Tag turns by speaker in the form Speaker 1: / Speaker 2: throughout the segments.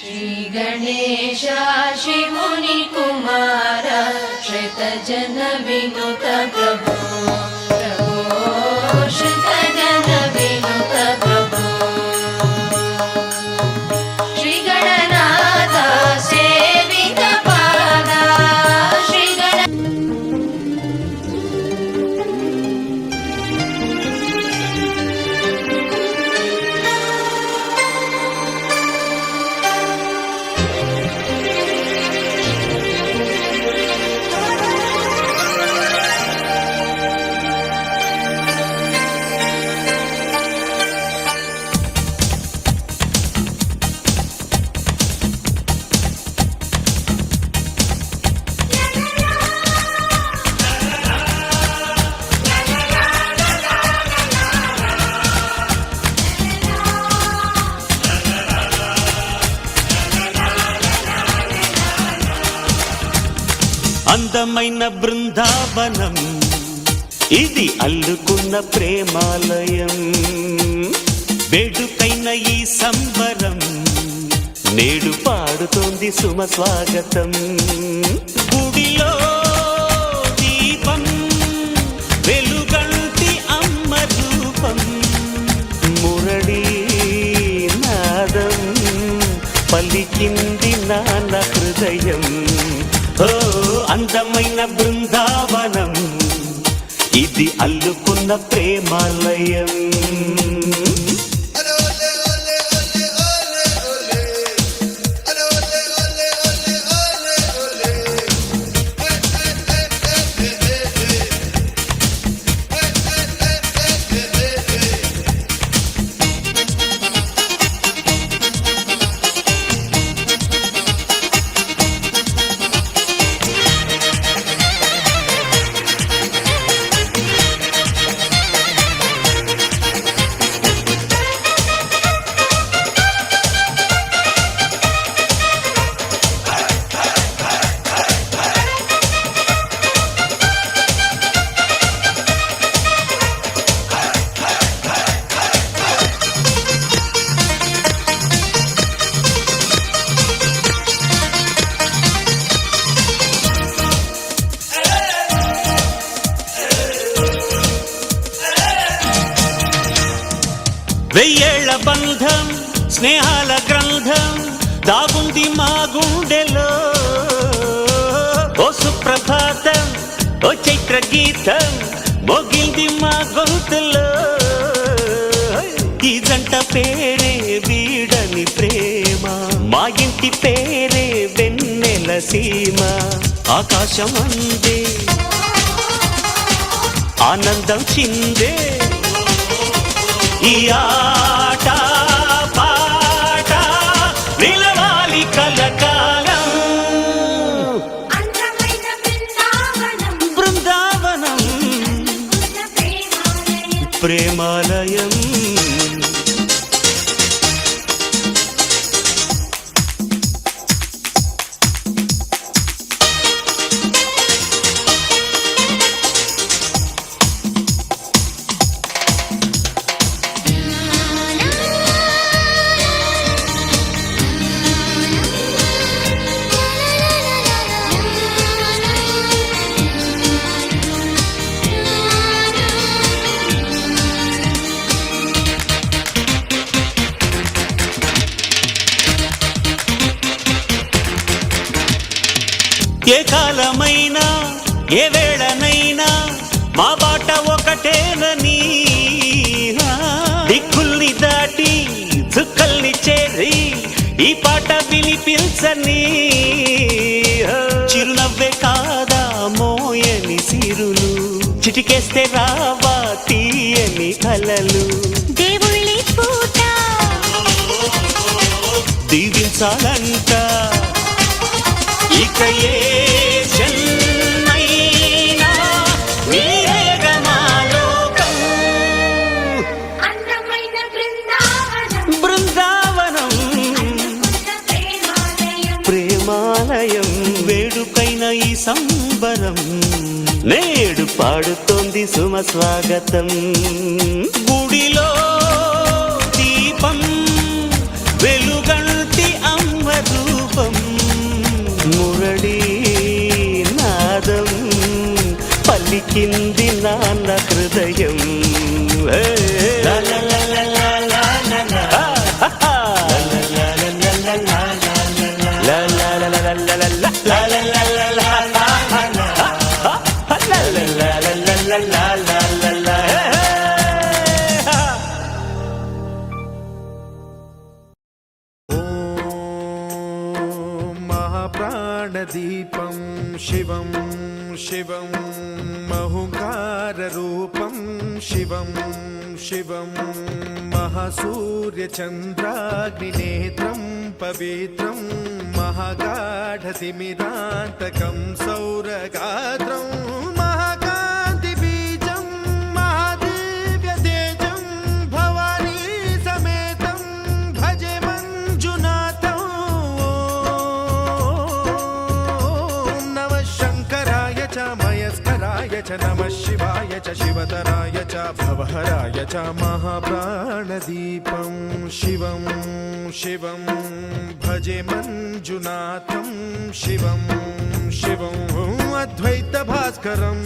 Speaker 1: श्री गणेश शिमुनि कुमार श्रित जन विनुत प्रभो प्रभो श्रित जन विनुत प्रभो श्री गणनाथ सेवित पादा श्री गण
Speaker 2: అందమైన బృందావనం ఇది అల్లుకున్న ప్రేమాలయం వేడుకైన ఈ సంబరం నేడు పాడుతోంది సుమ స్వాగతం గుడిలో దీపం వెలుగంటి అమ్మ రూపం మురళీ నాదం పలికింది నాన్న హృదయం ఓ అందమైన బృందావనం ఇది అల్లుకున్న ప్రేమాలయం వెయ్యేళ్ల బంధం స్నేహాల గ్రంథం దాగుంది మా గుండెలో ఓ సుప్రభాతం ఓ చైత్ర గీతం మోగింది మా గొంతులో ఈ జంట పేరే వీడని ప్రేమ మా ఇంటి పేరే వెన్నెల సీమ ఆకాశం అందే ఆనందం చిందే ఈ ఆట పాట నిలవాలి కలకాలం బృందావనం ప్రేమాలయం ఏ కాలమైనా ఏ వేళనైనా మా బాట ఒకటేనని దిక్కుల్ని దాటి చుక్కల్ని చేరి ఈ పాట వినిపించని చిరునవ్వే కాదా మోయని సిరులు చిటికేస్తే రావా తీయని కలలు
Speaker 3: దేవుళ్ళి పూట
Speaker 2: దీవించాలంట ఇక ఏ జన్మైనా నీవేగా మా లోకం
Speaker 3: అందమైన బృందావనం
Speaker 2: బృందావనం ప్రేమాలయం వేడుకైన ఈ సంబరం నేడు పాడుతోంది సుమ స్వాగతం గుడిలో దీపం వెలుగంటి అమ్మ
Speaker 4: शिवं महुकाररूपं शिवं शिवं महासूर्यचन्द्राग्निनेत्रं पवित्रं महागाढतिमिरान्तकं सौरगात्रं महाकान्तिबीजं महादिव्यतेजं भवानी समेतं भजे मञ्जुनाथं ॐ नमः शङ्कराय च मयस्कराय च नमः शिवाय च शिवतराय च भवहराय च महाप्राणदीपं शिवं शिवं भजे मञ्जुनाथं शिवं शिवं अद्वैतभास्करम्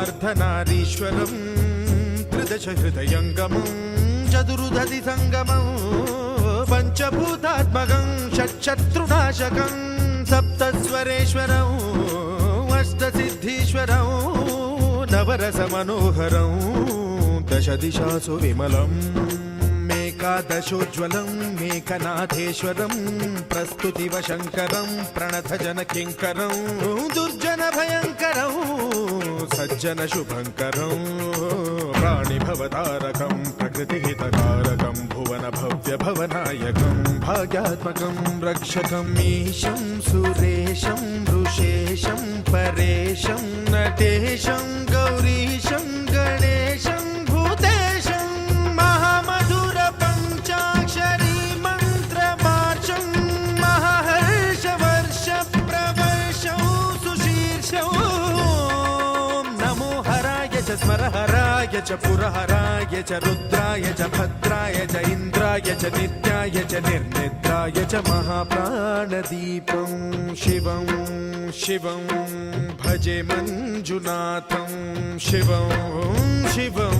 Speaker 4: अर्धनारीश्वरं त्रिदशहृदयङ्गमं चतुर्दधिसङ्गमं पञ्चभूतात्मकं षट्शत्रुनाशकं सप्तस्वरेश्वरं अष्टसिद्धीश्वरं नवरसमनोहरं दशदिशासु विमलम् एकादशोज्ज्वलं मेकनाथेश्वरं प्रस्तुतिवशङ्करं प्रणतजनकिङ्करं दुर्जनभयङ्करं सज्जनशुभङ्करं प्राणिभवतारकं प्रकृतिहितकारकं भुवनभव्यभवनायकं भाग्यात्मकं रक्षकं ईशं सुरेशं ऋषेशं परेशं नटेशं गौरीशं गणेशं भूतेशं महामधुर पञ्चाक्षरी मन्त्रमार्चं महाहर्षवर्ष प्रवर्षं सुशीर्षं नमो हराय च स्मरहराय च पुरहराय च रुद्राय च भद्राय च इन्द्राय च नित्याय च निर्निद्राय च महाप्राणदीपं शिवं शिवं भजे मञ्जुनाथं शिवं शिवं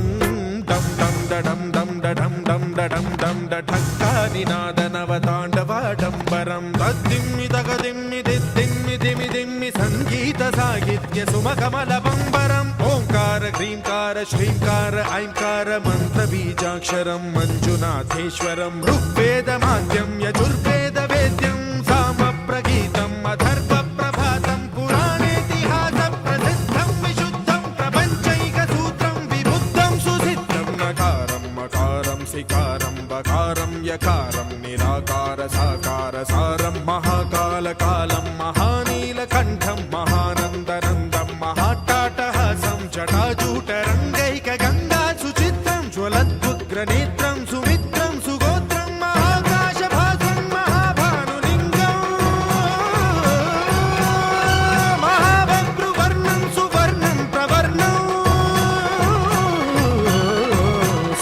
Speaker 4: दं दं दडं दं दडं दं दडं दं डठक्कानिनादनवताण्डवाडम्बरं तद्दिम्मि तगदिम्मि दिद्दिम्मि दिमि दिम्मि सङ्गीतसाहित्य सुमकमलबम्बरम् ओङ्कार ह्रीङ्कार श्रीङ्कार ऐङ्कार मन्त्रबीजाक्षरं मञ्जुनाथेश्वरं ऋग्वेदमाद्यं यजुर्वेदवेद्यं सामप्रगीतम् अथर्वप्रभातं पुराणेतिहासप्रसिद्धं विशुद्धं प्रपञ्चैकसूत्रं विबुद्धं सुसिद्धं नकारं मकारं सिकारं बकारं यकारं निराकार साकार सारं महाकालकालं महानीलकण्ठं महानन्दनन्दं महाट्टाटहासं जटाजूटरङ्गैकगङ्गा सुचित्रं ज्वलद्वुग्रनेत्रं सुमित्रं सुगोत्रं महाकाशभासं महाभानुलिङ्गं महाभद्रुवर्णं सुवर्णं प्रवर्णं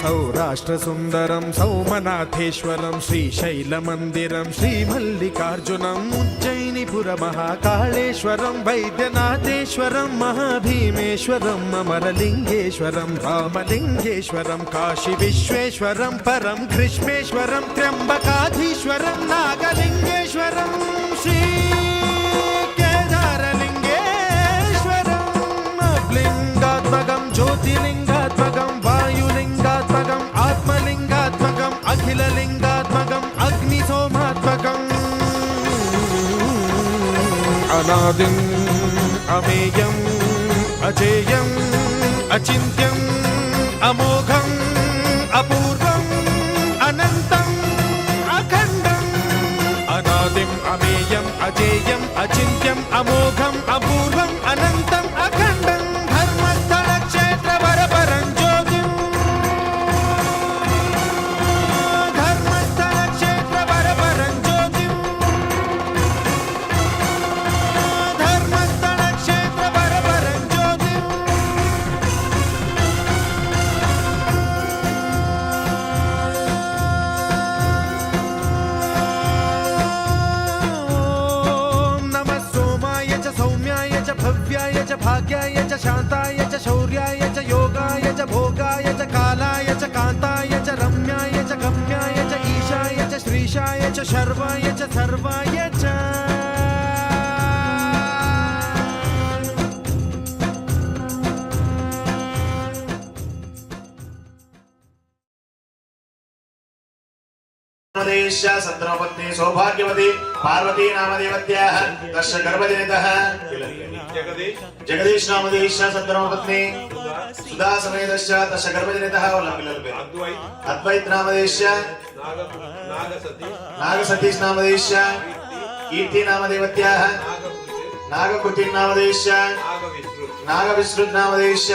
Speaker 4: सौराष्ट्रसुन्दरं सौमनाथेश्वरं श्रीशैलमन्दिरं श्रीमल्लिकार्जुनम् उज्जयिनीपुरमहाकाळेश्वरं वैद्यनाथेश्वरं महाभीमेश्वरम् अमरलिङ्गेश्वरं रामलिङ्गेश्वरं काशीविश्वेश्वरं परं कृष्णेश्वरं त्र्यम्बकाधीश्वरं नागलिङ्गेश्वरं श्रीकेदारलिङ्गेश्वरं लिङ्गात्मकं ज्योतिलिङ्गात्मकं वायुलिङ्गात्मकम् आत्मलिङ्गात्मकम् अखिललिङ्गात्मकम् अग्निसोमात्मकम् अनादिम् अमेयम् अजेयम् अचिन्त्यम् अमोघम् अपूर्वम् अनन्तम् अखण्डम् अनादिम् अमेयम् अजेयम् अचिन्त्यम् अमोघम् अपूर्वम् अनन्तम् अखण्डम् धर्मस्थलक्षेत्रवरपरं ज्योतिम् धर्मस्थलक्षेत्रवरपरं ज्योतिम् धर्मस्थलक्षेत्रवरपरं ज्योतिम् ॐ नमः सोमाय च सौम्याय च भव्याय च भाग्याय च शान्ताय च शौर्याय च योगाय च भोगाय च कालाय च कान्ताय च रम्याय च गम्याय च ईशाय च श्रीशाय च शर्वाय च सर्वाय च
Speaker 5: सत्रपत्नी सौभाग्यवती पार्वती नामदेवत्याः तस्य गर्भजनितः जगदीश नामधेयश्च सद्धर्मपत्नी सुधा समेतश्च तस्य गर्भजनितः अद्वैत नामधेयश्च नागसतीश नामधेयश्च कीर्ति नामदेवत्याः नागकृति नामधेयश्च नागविश्रुत नामधेयश्च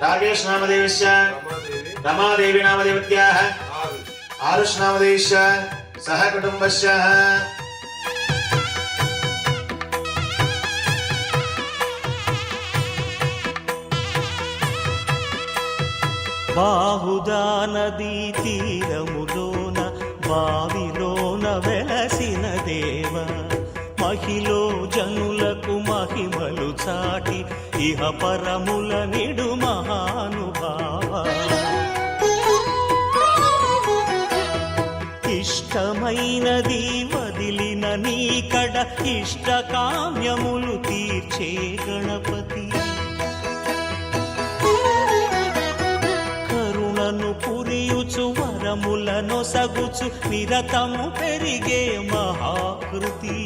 Speaker 5: राकेश नामधेयश्च रमादेवी नामदेवत्याः आरुष नामधेयश्च सह कुटुम्बश्च
Speaker 2: బాహుదా నదీ తీరములోన బావిలోన వెలసిన దేవ మహిలో జనులకు మహిమలు చాటి ఇహ పరముల నిడు మహానుభావ ఇష్టమైనది వదిలిన నీకడ ఇష్ట కామ్యములు తీర్చే గణపతి కరుణను పురియుచు వరములను సగుచు నిరతము పెరిగే మహాకృతి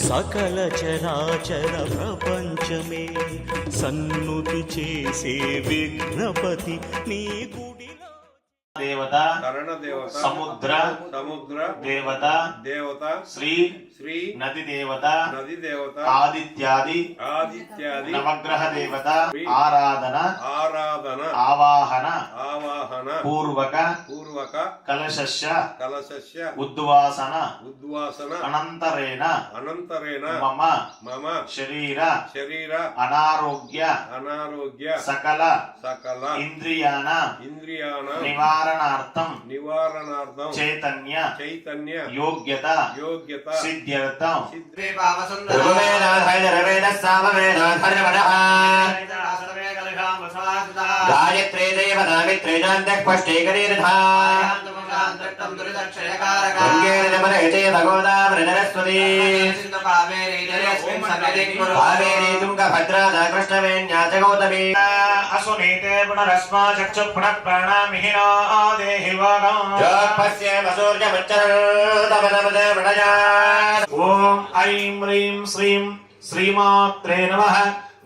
Speaker 2: సకల చరాచర ప్రపంచమే సన్నుతి చేసే విఘ్నపతి నీ గుడిలో
Speaker 5: देवता
Speaker 6: कर्ण देवता
Speaker 5: समुद्र
Speaker 6: समुद्र
Speaker 5: देवता
Speaker 6: देवता
Speaker 5: श्री
Speaker 6: श्री
Speaker 5: नदी देवता
Speaker 6: नदी देवता
Speaker 5: आदित्यादि
Speaker 6: आदित्यादि
Speaker 5: नवग्रह देवता आराधना
Speaker 6: आराधन
Speaker 5: आवाहन
Speaker 6: आवाहन
Speaker 5: पूर्वक
Speaker 6: पूर्वक
Speaker 5: कलशस्य
Speaker 6: कलशस्य
Speaker 5: उद्वासन
Speaker 6: उद्वासन
Speaker 5: अनन्तरेण
Speaker 6: अनन्तरेण
Speaker 5: मम
Speaker 6: मम
Speaker 5: शरीर
Speaker 6: शरीर
Speaker 5: अनारोग्य
Speaker 6: अनारोग्य
Speaker 5: सकल
Speaker 6: सकल
Speaker 5: इंद्रियाण
Speaker 6: इंद्रियाण
Speaker 5: निवारणार्थं
Speaker 6: निवारणार्थं
Speaker 5: चैतन्य
Speaker 6: चैतन्य
Speaker 5: योग्यता
Speaker 6: योग्यता
Speaker 5: सिद्ध्यर्थं
Speaker 6: सिद्धि
Speaker 5: गायत्री देवता भगवता वृजरस्वती कावेरी तुंगभद्रा कृष्णवेण्या च गौतमी असुनीते पुनरस्मा चक्षु पुनः प्राणामिहिनो देहि वागम् जोपस्य वसूर्यमुच्चरतपदपदे वृणजात् ॐ ऐं ह्रीं श्रीं श्रीमात्रे नमः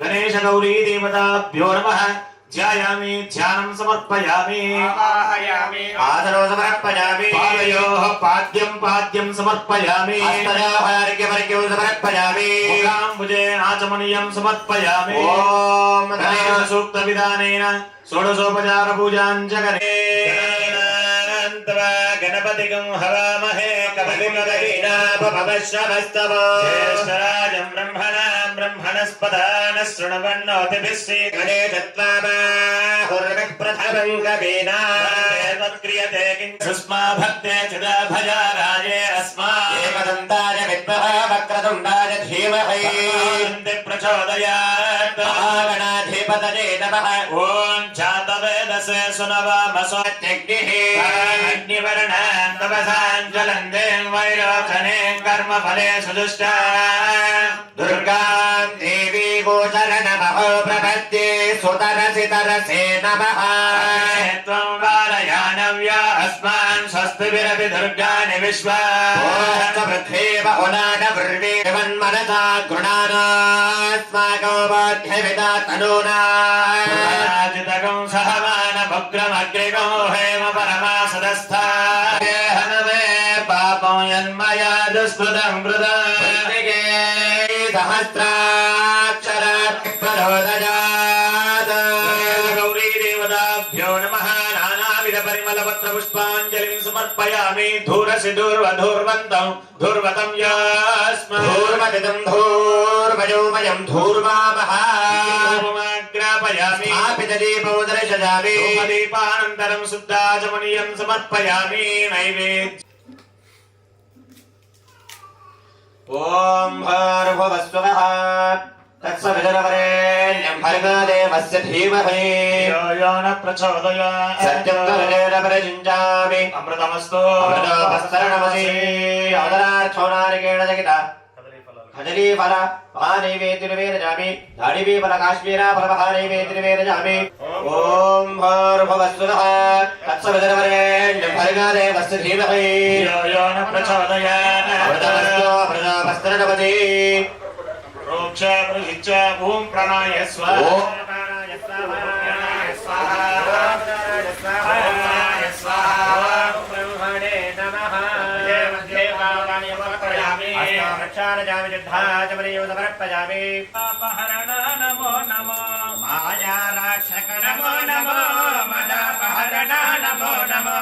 Speaker 5: गणेश गौरी देवताभ्यो नमः ध्यायामि ध्यानं समर्पयामि आवाहयामि आदरो समर्पयामि पादयोः पाद्यं समर्पयामि हस्तयोः अर्घ्यमर्घ्यं समर्पयामि मुखाम्बुजे आचमनीयं समर्पयामि ॐ गणेश सूक्तविधानेन षोडशोपचार पूजां जगने गणपतिगं हवामहे कविं दधीनाभवश्रवस्तवो ज्येष्ठराजं ब्रह्मणस्पदान शृण्वन्नोतिभिः श्रीगणेशत्वाबाहुर्विः प्रथमं कवीना क्रियते किञ्चुष्मा भक्ते चिदा भजा राजे अस्मा एकदन्ताय विद्महे वक्रतुण्डाय धीमहि प्रचोदयात् महागणाधिपतये नमः ॐ जातवेदसे सुनवामसोऽग्निः अग्निवर्णान् तपसाञ्ज्वलन्ते वैरोचने कर्मफले सुदुष्टा दुर्गां देवी गोचर नमः प्रपद्ये सुतरसितरसे नमः त्वं वारयानव्या अस्मान् स्वस्तिभिरपि दुर्गाणि विश्वा पृथ्वी बहुनाड वृणे वन्मनसा गृणानास्माकं बाध्यविदा तनूना जितकं सहमानभुग्रमग्रिगो हेम परमा सदस्था हनमे पापं यन्मया दुष्कृतं कृतं सहस्राक्षरात् प्रचोदयात् गौरी देवताभ्यो नमः नानाविध परिमल पत्र पुष्पाञ्जलिं समर्पयामि धूरसिधूर्वधूर्वन्तं धूर्वतं यास्मः धूर्वदितं धूर्वयोमयं धूर्वामः ग्रापयामि स्थापितदीपं दर्शयामि दीपानन्तरं शुद्धाचमनीयं समर्पयामि नैवेद्यम् ॐ भूर्भुवस्वः तत्सवितुर्वरेण्यं भर्गो देवस्य धीमहि यो न प्रचोदयात् सत्यं तुल्येन परिचिञ्चामि अमृतमस्तु अमृतोपस्तरणमसि आदरार्थो नारिकेण जगिता खजरीफल महानैवेद्यनिवेदयामि धाडिवीफल काश्मीराफल महानैवेद्यनिवेदयामि ఓం భూర్భువస్సునః తత్సవితుర్వరేణ్యం భర్గో దేవस्य ధీమహి
Speaker 7: ధియో న ప్రచోదయాత్
Speaker 5: అమృతమస్తు
Speaker 7: ప్రోక్ష ప్రహిచ్చ ఓం ప్రణాయ స్వాహ
Speaker 5: ఓం
Speaker 7: ప్రాణాయ స్వాహ ప్రాణాయ స్వాహ బ్రహ్మణే నమః దేవాలయ సమర్పయామి రక్షాణయామి యుద్ధాచమనియో సమర్పయామి పాపహరణ నమో నమో మాయారాక్షక నమో నమో మదాపహరణ నమో నమో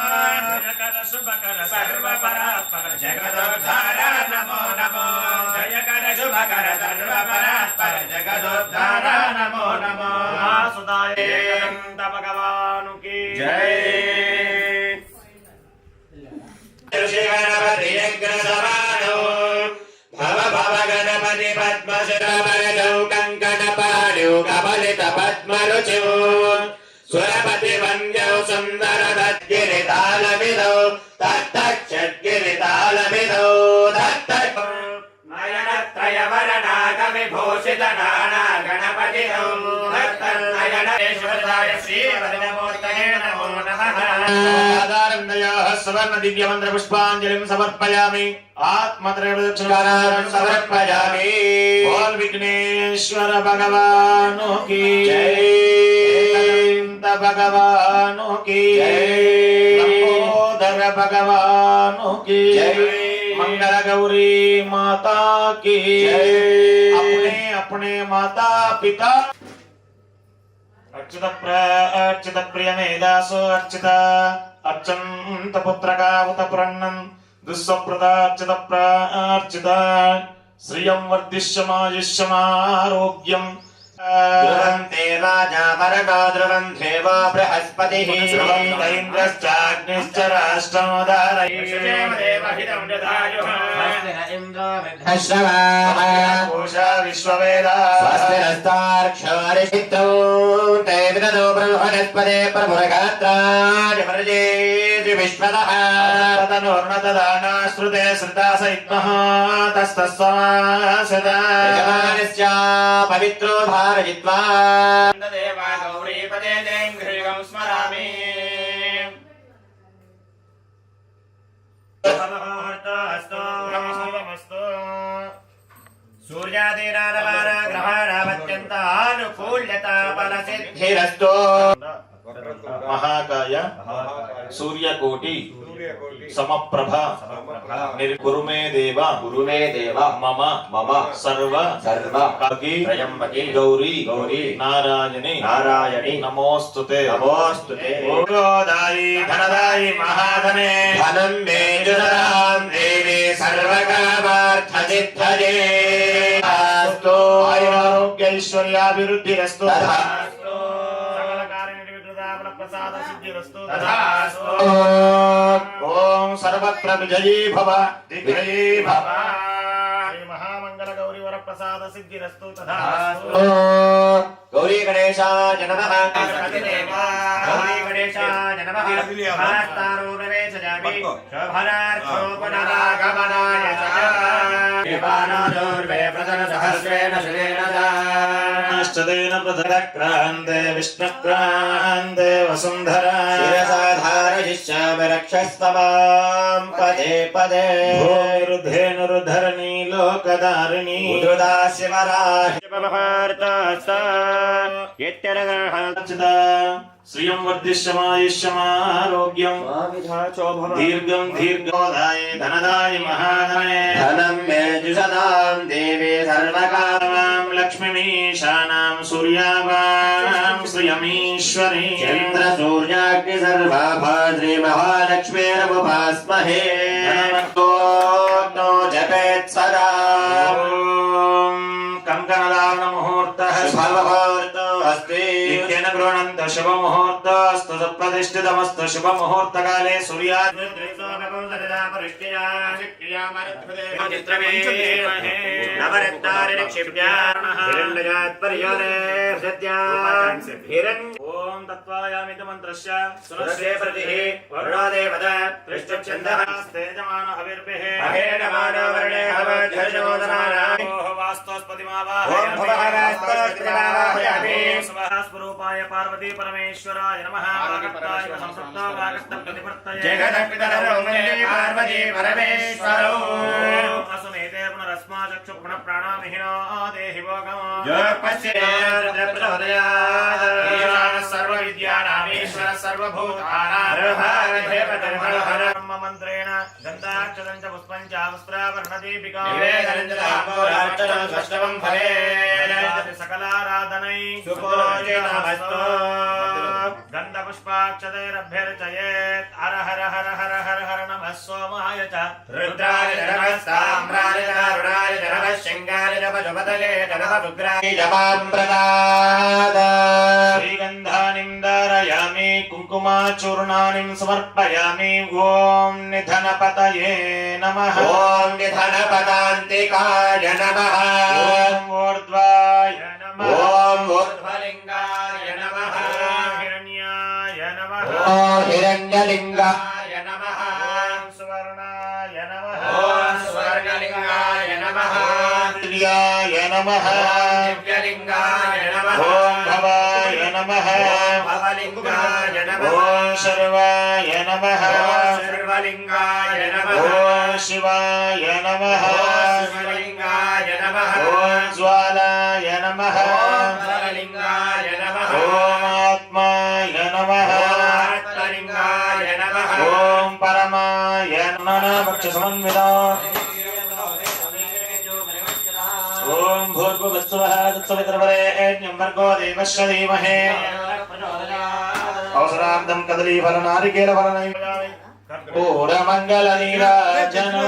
Speaker 7: జగద శుభకర సర్వపరాత్పర జగదోద్ధార నమో నమో జయకర శుభకర సర్వపరాత్పర జగదోద్ధార నమో నమో వాసుదాయ ఏకదంత భగవాను కీ జై
Speaker 5: గణపతి యజ్ఞసమానో భవ భవ గణపతి పద్మశరమరజౌ కంకణపాణిౌ కబలిత పద్మరుచౌ సురపతి వంద్యౌ సుందర దద్గిరితాళమిదౌ తత్తక్షద్గిరితాళమిదౌ తత్త
Speaker 7: నయనత్రయ వరణాగ విభూషిత నానా గణపతి నయనేశ్వరాయ శ్రీ వరదమూర్తయే నమో నమః
Speaker 5: ఆధారందయాః సువర్ణ దివ్య మంత్ర పుష్పాంజలిం సమర్పయామి ఆత్మత్రయదక్షిణానాం సమర్పయామి
Speaker 7: బోల్ విఘ్నేశ్వర భగవాను కీ
Speaker 5: జై
Speaker 7: భగవాను కీ లంబోదర భగవాను కీ
Speaker 5: జై
Speaker 7: मंगल गौरी माता की
Speaker 5: जय।
Speaker 7: अपने अपने माता पिता अर्चित प्रिय मेदासो अर्चित अर्चंत पुत्रका उत पुरन्नं दुस्सप्रदा अर्चित प्रार्चित श्रियं वर्धिष्यमायुष्यमारोग्यं
Speaker 5: ध्रुवन्ते राजा वरदा ध्रुवं देवा बृहस्पतिः
Speaker 7: ध्रुवं इन्द्रश्चाग्निश्च राष्ट्रमुदारयेदेवहितं ददायुः
Speaker 5: श्रवाः
Speaker 7: कोशा विश्ववेदा
Speaker 5: स्वस्ति नस्तार्क्ष्योरिषित्रौ ते विदधो ब्रह्मणस्पदे प्रभुरगात्राणि व्रजेति विश्वतः
Speaker 7: तदनुर्णतदाना श्रुते श्रुता सैत्मः तस्तस्वासदा
Speaker 5: यजमानस्य पवित्रो धारयित्वा
Speaker 7: देवा गौरीपदे देङ्घ्रिगं स्मरामि सूर्यादीनानवान ग्रहाणामत्यन्तानुकूल्यता फलसिद्धिः
Speaker 5: धीरस्तो
Speaker 7: महाकाय सूर्यकोटि समप्रभ निर्कुरु मे देव मम सर्व काकी
Speaker 5: त्र्यम्बके
Speaker 7: गौरी
Speaker 5: नारायणी
Speaker 7: नमोस्तुते
Speaker 5: गोदायि धनदायि महाधने धनं मे जुनतां देवी सर्वकामार्थसिद्धये अस्तु
Speaker 7: आयुरारोग्य ऐश्वर्याभिवृद्धिरस्तु
Speaker 5: तथास्तु
Speaker 7: सकल कार्यनिर्विघ्नता प्रसाद सिद्धिरस्तु
Speaker 5: तथास्तु
Speaker 7: ओम सर्वत्र विजयी भव दिग्विजयी भव श्री महामंगल गौरी वर प्रसाद सिद्धिरस्तु तथास्तु
Speaker 5: गौरी गणेशाय नमः
Speaker 7: गौरी गणेशाय नमः आस्तारो प्रवेशयामि शोभनार्थोपनरागमनाय च
Speaker 5: देवानादुर्वे प्रदनसहस्रेण श्रेण
Speaker 7: अष्टदेन प्रथक्रान्ते विष्णुक्रान्ते वसुन्धरा
Speaker 5: शिरसाधारयिष्यामि रक्षस्तमां पदे पदे
Speaker 7: भूर्धेनुर्धरणी लोकदारिणी
Speaker 5: उद्रुदा शिवराहि
Speaker 7: श्रियं वर्धिष्यमायुष्यमारोग्यं दीर्घं दीर्घोदाय धनदाय महाधने
Speaker 5: धनं मे जुषतां देवी सर्वकामां
Speaker 7: लक्ष्मीमीशानां सूर्यावां श्रियमीश्वरी
Speaker 5: चन्द्रसूर्याग्नि सर्वाभाद्री महालक्ष्मीरमुपास्महे नो जपेत् सदा
Speaker 7: कंकणदान मुहूर्तः
Speaker 5: शुभमुहूर्तो अस्ति
Speaker 7: नित्येन गृह्णन्त शुभमुहूर्तस्तु प्रतिष्ठितमस्तु शुभमुहूर्तकाले ओम तत्त्वायामित मंत्रस्य सुरस्य प्रतिः वरुणादेवत त्रिष्टच्छन्दः तेजमान हविर्भिः
Speaker 5: अहेन मानवर्णे हवध्यजोदनानां
Speaker 7: भवास्तोस्पतिमावाहयामि
Speaker 5: ओम भवास्तोस्पतिमावाहयामि
Speaker 7: स्वरूपाय पार्वती परमेश्वराय नमः वागत्ताय संसप्तावागत्तप्रतिपत्तये
Speaker 5: जगदपितरौ वन्दे पार्वती परमेश्वरौ
Speaker 7: असुमेते पुनरस्माचक्षु पुनः प्राणामिहिनो देहि भोगम्
Speaker 5: योगपश्येद्रप्रचोदयात् ईशानः सर्वविद्यानामीश्वरः सर्वभूतानां
Speaker 7: मन्त्रेण गन्धाक्षतं च पुष्पं च वस्त्राभरणदीपिका
Speaker 5: निवेदनञ्जलाम्बोरार्चनं षष्ठमं फलेन
Speaker 7: सकलाराधनै
Speaker 5: सुपूजितमस्तु
Speaker 7: गन्धपुष्पाक्षतैरभ्यर्चयेत् हर हर हर हर हर हर नमः सोमाय च
Speaker 5: रुद्राय नमः साम्राय करुणाय नमः शङ्गाय नमः शुभदले नमः रुद्राय जपां प्रदाद
Speaker 7: श्रीगन्धानिं धारयामि कुङ्कुमाचूर्णानिं समर्पयामि ॐ निधनपतये नमः
Speaker 5: ॐ निधनपदान्तिकाय नमः
Speaker 7: ॐ ऊर्ध्वाय नमः
Speaker 5: ॐ ऊर्ध्वलिङ्गाय नमः
Speaker 7: हिरण्याय नमः
Speaker 5: ॐ हिरण्यलिङ्गाय नमः
Speaker 7: ॐ सुवर्णाय नमः
Speaker 5: ॐ स्वर्णलिङ्गाय नमः
Speaker 7: दिव्याय नमः
Speaker 5: दिव्यलिङ्गाय नमः
Speaker 7: ॐ भवाय नमः
Speaker 5: ॐ भवलिङ्गाय नमः
Speaker 7: ॐ सर्वाय नमः
Speaker 5: ॐ सर्वलिङ्गाय नमः
Speaker 7: ॐ शिवाय नमः
Speaker 5: ॐ शिवलिङ्गाय नमः
Speaker 7: ॐ ज्वालाय नमः
Speaker 5: ॐ ज्वललिङ्गाय नमः
Speaker 7: ॐ आत्माय नमः
Speaker 5: ॐ आत्मलिङ्गाय नमः
Speaker 7: ॐ परमाय नमः ॐ भूर्भुवस्सुवः तत्सवितर्वरेण्यं भर्गो देवस्य धीमहि अवसरार्धं कदलीफलनारिकेलफलनैव पूरमङ्गलनीराजनो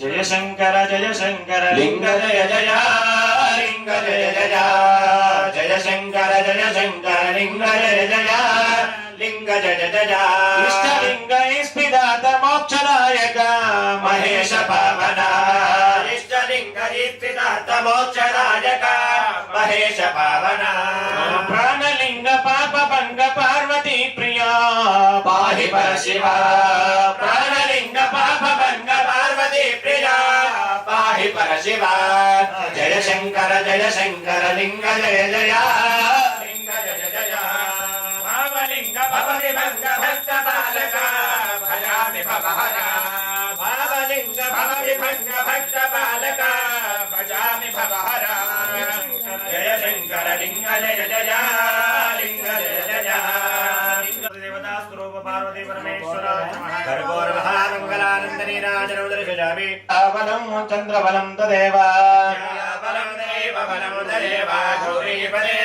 Speaker 7: जय शङ्कर लिङ्ग जय जय लिङ्ग जय जय जय शङ्कर लिङ्ग जय जय लिङ्ग जय जय इष्टलिङ्ग इष्टिदात मोक्षदायक महेश पावना
Speaker 5: इष्टलिङ्ग इष्टिदात मोक्षदायक महेश पावना
Speaker 7: प्राणलिङ्ग पापभङ्ग पार्वती प्रिया
Speaker 5: पाहि परशिवा प्राणलिङ्ग पापभङ्ग पार्वती प्रिया पाहि परशिवा जय शङ्कर लिङ्ग जय जय लिङ्ग जय जय भावलिङ्ग भवविभङ्ग भक्त बालक भजामि भवहरा भावलिङ्ग भवविभङ्ग भक्त बालक भजामि भवहरा जय शङ्कर लिङ्ग जय जय लिङ्ग जय जय
Speaker 7: देवता स्वरूप पार्वती परमेश्वराय नमः
Speaker 5: कर्पूरमहामङ्गलानन्दनीराजनोदर्शयामि
Speaker 7: बलं चन्द्रबलं तदेव
Speaker 5: बलं देव बलं तदेव गौरीपदे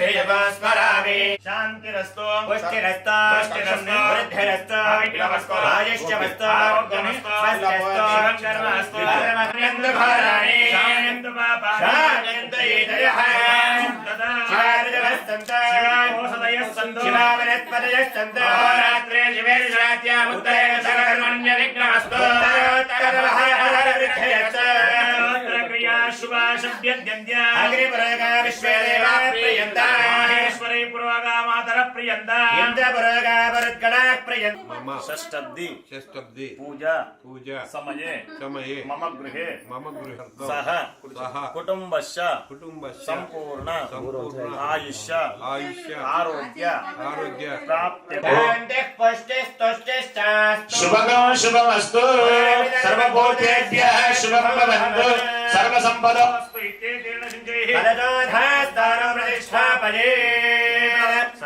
Speaker 5: स्मरामि
Speaker 7: शान्तिरस्तु
Speaker 5: पुष्टिरस्तु
Speaker 7: पुष्टिरस्तु
Speaker 5: वृद्धिरस्तु
Speaker 7: विक्रमस्तु
Speaker 5: आयुष्यमस्तु
Speaker 7: आरोग्यमस्तु
Speaker 5: स्वस्त्यस्तु
Speaker 7: शर्मस्तु
Speaker 5: धर्मस्यन्दुभाराणि
Speaker 7: शायन्तु पापा
Speaker 5: शायन्तु ईदयः शारदवस्तन्तु
Speaker 7: ओषधयस्सन्तु
Speaker 5: शिवावनस्पतयस्तन्तु रात्रे शिवेश्वरात्यामुत्तरे सकर्मण्यविघ्नमस्तु उत्तरवृद्धयस्तु
Speaker 7: क्रिया शुभा शब्द्यद्यन्त्य
Speaker 5: अग्निपुरगा विश्वेदेवा प्रियन्ता
Speaker 7: महेश्वरी पुरोगा मातर प्रियन्ता
Speaker 5: इन्द्रपुरगा वरुत्कणा प्रियन्ता
Speaker 7: षष्ठब्दि
Speaker 6: षष्ठब्दि
Speaker 7: पूजा
Speaker 6: पूजा
Speaker 7: समये
Speaker 6: समये
Speaker 7: मम गृहे
Speaker 6: मम गृहे
Speaker 7: सह
Speaker 6: सह
Speaker 7: कुटुम्बस्य
Speaker 6: कुटुम्बस्य
Speaker 7: सम्पूर्ण
Speaker 6: सम्पूर्ण
Speaker 7: आयुष्य
Speaker 6: आयुष्य
Speaker 7: आरोग्य
Speaker 6: आरोग्य
Speaker 7: प्राप्ते
Speaker 5: पुष्टिस्तुष्टिश्चास्तु
Speaker 7: शुभगं शुभमस्तु सर्वभूतेभ्यः शुभं भवन्तु सर्वसम्पदस्तु इत्येतेन सिञ्चैः
Speaker 5: फलदोधास्तानो प्रतिष्ठापयेत्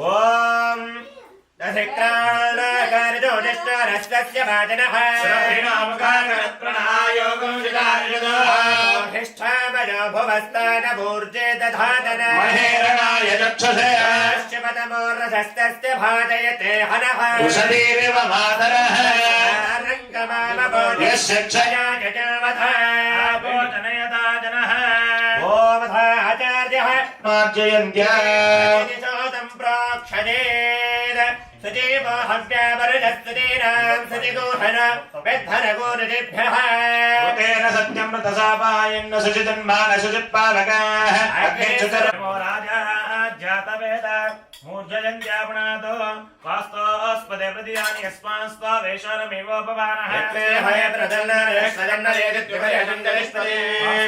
Speaker 5: ॐ दधिक्राणाकारजो निष्ठारस्तस्य वाचनः
Speaker 7: श्रीनामकारणप्रणायोगं विदार्यतो
Speaker 5: हिष्ठामयो भुवस्तानमूर्जे दधातन
Speaker 7: महेरणाय चक्षुषे
Speaker 5: पश्चिमतमोर्रसस्तस्य भाजयते हनः
Speaker 7: उषधीरिव मातरः
Speaker 5: यस्य
Speaker 7: क्षया
Speaker 5: जजावधा
Speaker 7: भोजनयता जनः
Speaker 5: ओमधाचार्यः
Speaker 7: मार्जयन्त्या
Speaker 5: निशोदं प्रोक्षयेत् सजीवो हव्यावरुजस्तुतीनां सजिगोहन विद्धनगोरुजिभ्यः
Speaker 7: तेन सत्यं रथसापायन्न शुचितन्मान शुचिपावकाः अग्निच्युतर राजा जातवेद मूर्जयन्त्यापणातो वास्तोस्पदे प्रतियानि यस्मास्त्वा वेशोरमेवोपवानः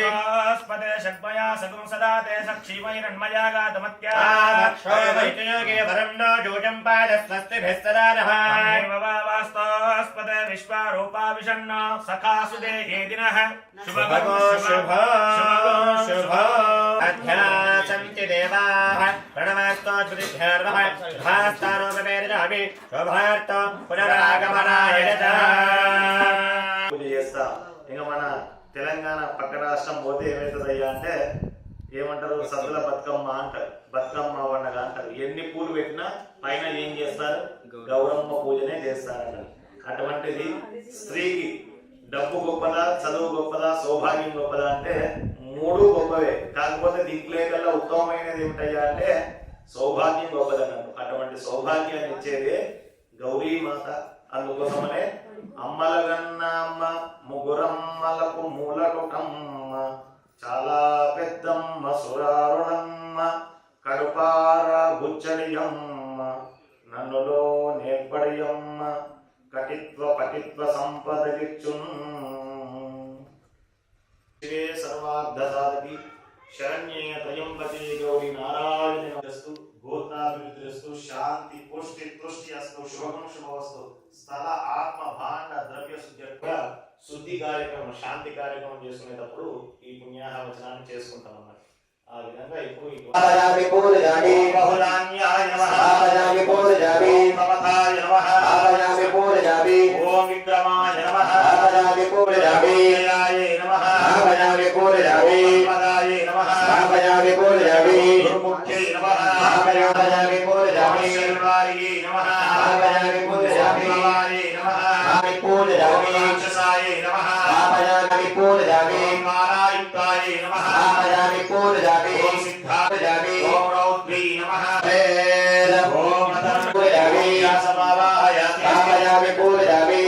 Speaker 7: वास्तोस्पदे षड्मया सगुं सदा ते सक्षीमैरन्मया गातमत्या वास्तोस्पदे विश्वारूपा विषण्ण सखासु देहे दिनः शुभगो शुभ
Speaker 5: अध्यासन्ति देवाः प्रणवस्तोद्भ्यर्वः भास्तारोपमेरिजामि శోభార్త పునరాగమనాయ పూజ చేస్తా. ఇంకా మన తెలంగాణ పక్క రాష్ట్రం పోతే ఏమవుతుందయ్యా అంటే ఏమంటారు, సద్దుల బతుకమ్మ అంటారు, బతుకమ్మ పండగ అంటారు. ఎన్ని పూలు పెట్టినా పైన ఏం చేస్తారు, గౌరమ్మ పూజనే చేస్తారన్నారు. అటువంటిది స్త్రీకి డబ్బు గొప్పదా, చదువు గొప్పదా, సౌభాగ్యం గొప్పదా అంటే మూడు గొప్పవే. కాకపోతే దీంట్లో కల్లా ఉత్తమమైనది ఏమిటయ్యా అంటే సౌభాగ్యం గొప్పదన్నారు. అటువంటి సౌభాగ్యాన్ని ఇచ్చేదే గౌరీమాత. అందుకోసమనే అమ్మలగన్నమ్మ ముగ్గురమ్మలకు మూలకుటమ్మ చాలా పెద్దమ్మ సురారుణమ్మ కడుపార గుచ్చడియమ్మ నన్నులో నేర్పడియమ్మ కటిత్వ పటిత్వ సంపదగిచ్చున్ శివే సర్వార్థ సాధకి శరణ్యే త్రయంబకే గౌరీ నారాయణ నమస్తు గోత్రాభివృద్ధిరస్తు శాంతి పుష్టి తుష్టి అస్తు శుభం శుభవస్తు స్థల ఆత్మ భాండ ద్రవ్య శుద్ధి కార్యక్రమం, శాంతి కార్యక్రమం చేసుకునేటప్పుడు ఈ పుణ్యాహ వచనాన్ని చేసుకుంటాం అన్నమాట. ఆ విధంగా ఇప్పుడు ఓం విక్రమాయ నమః గురుముఖ్యై నమః శర్వాయై నమః రాక్షసాయై నమః మాలాయుక్తాయై నమః ఓం సిద్ధాయ ఓం రౌద్రీ నమః ఓం వ్యాసమావాహయామి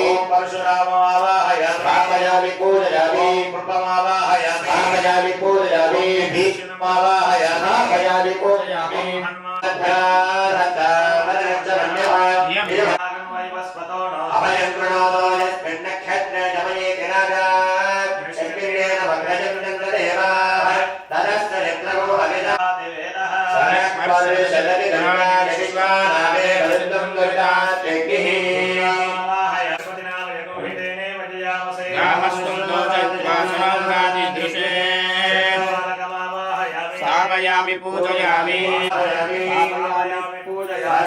Speaker 5: ఓం పరశురామమావాహయామి ఓం కృపమావాహయామి భీష్మమావాహయామి
Speaker 6: స్థాపయామి పూజయామి స్థాపయామి పూజయామి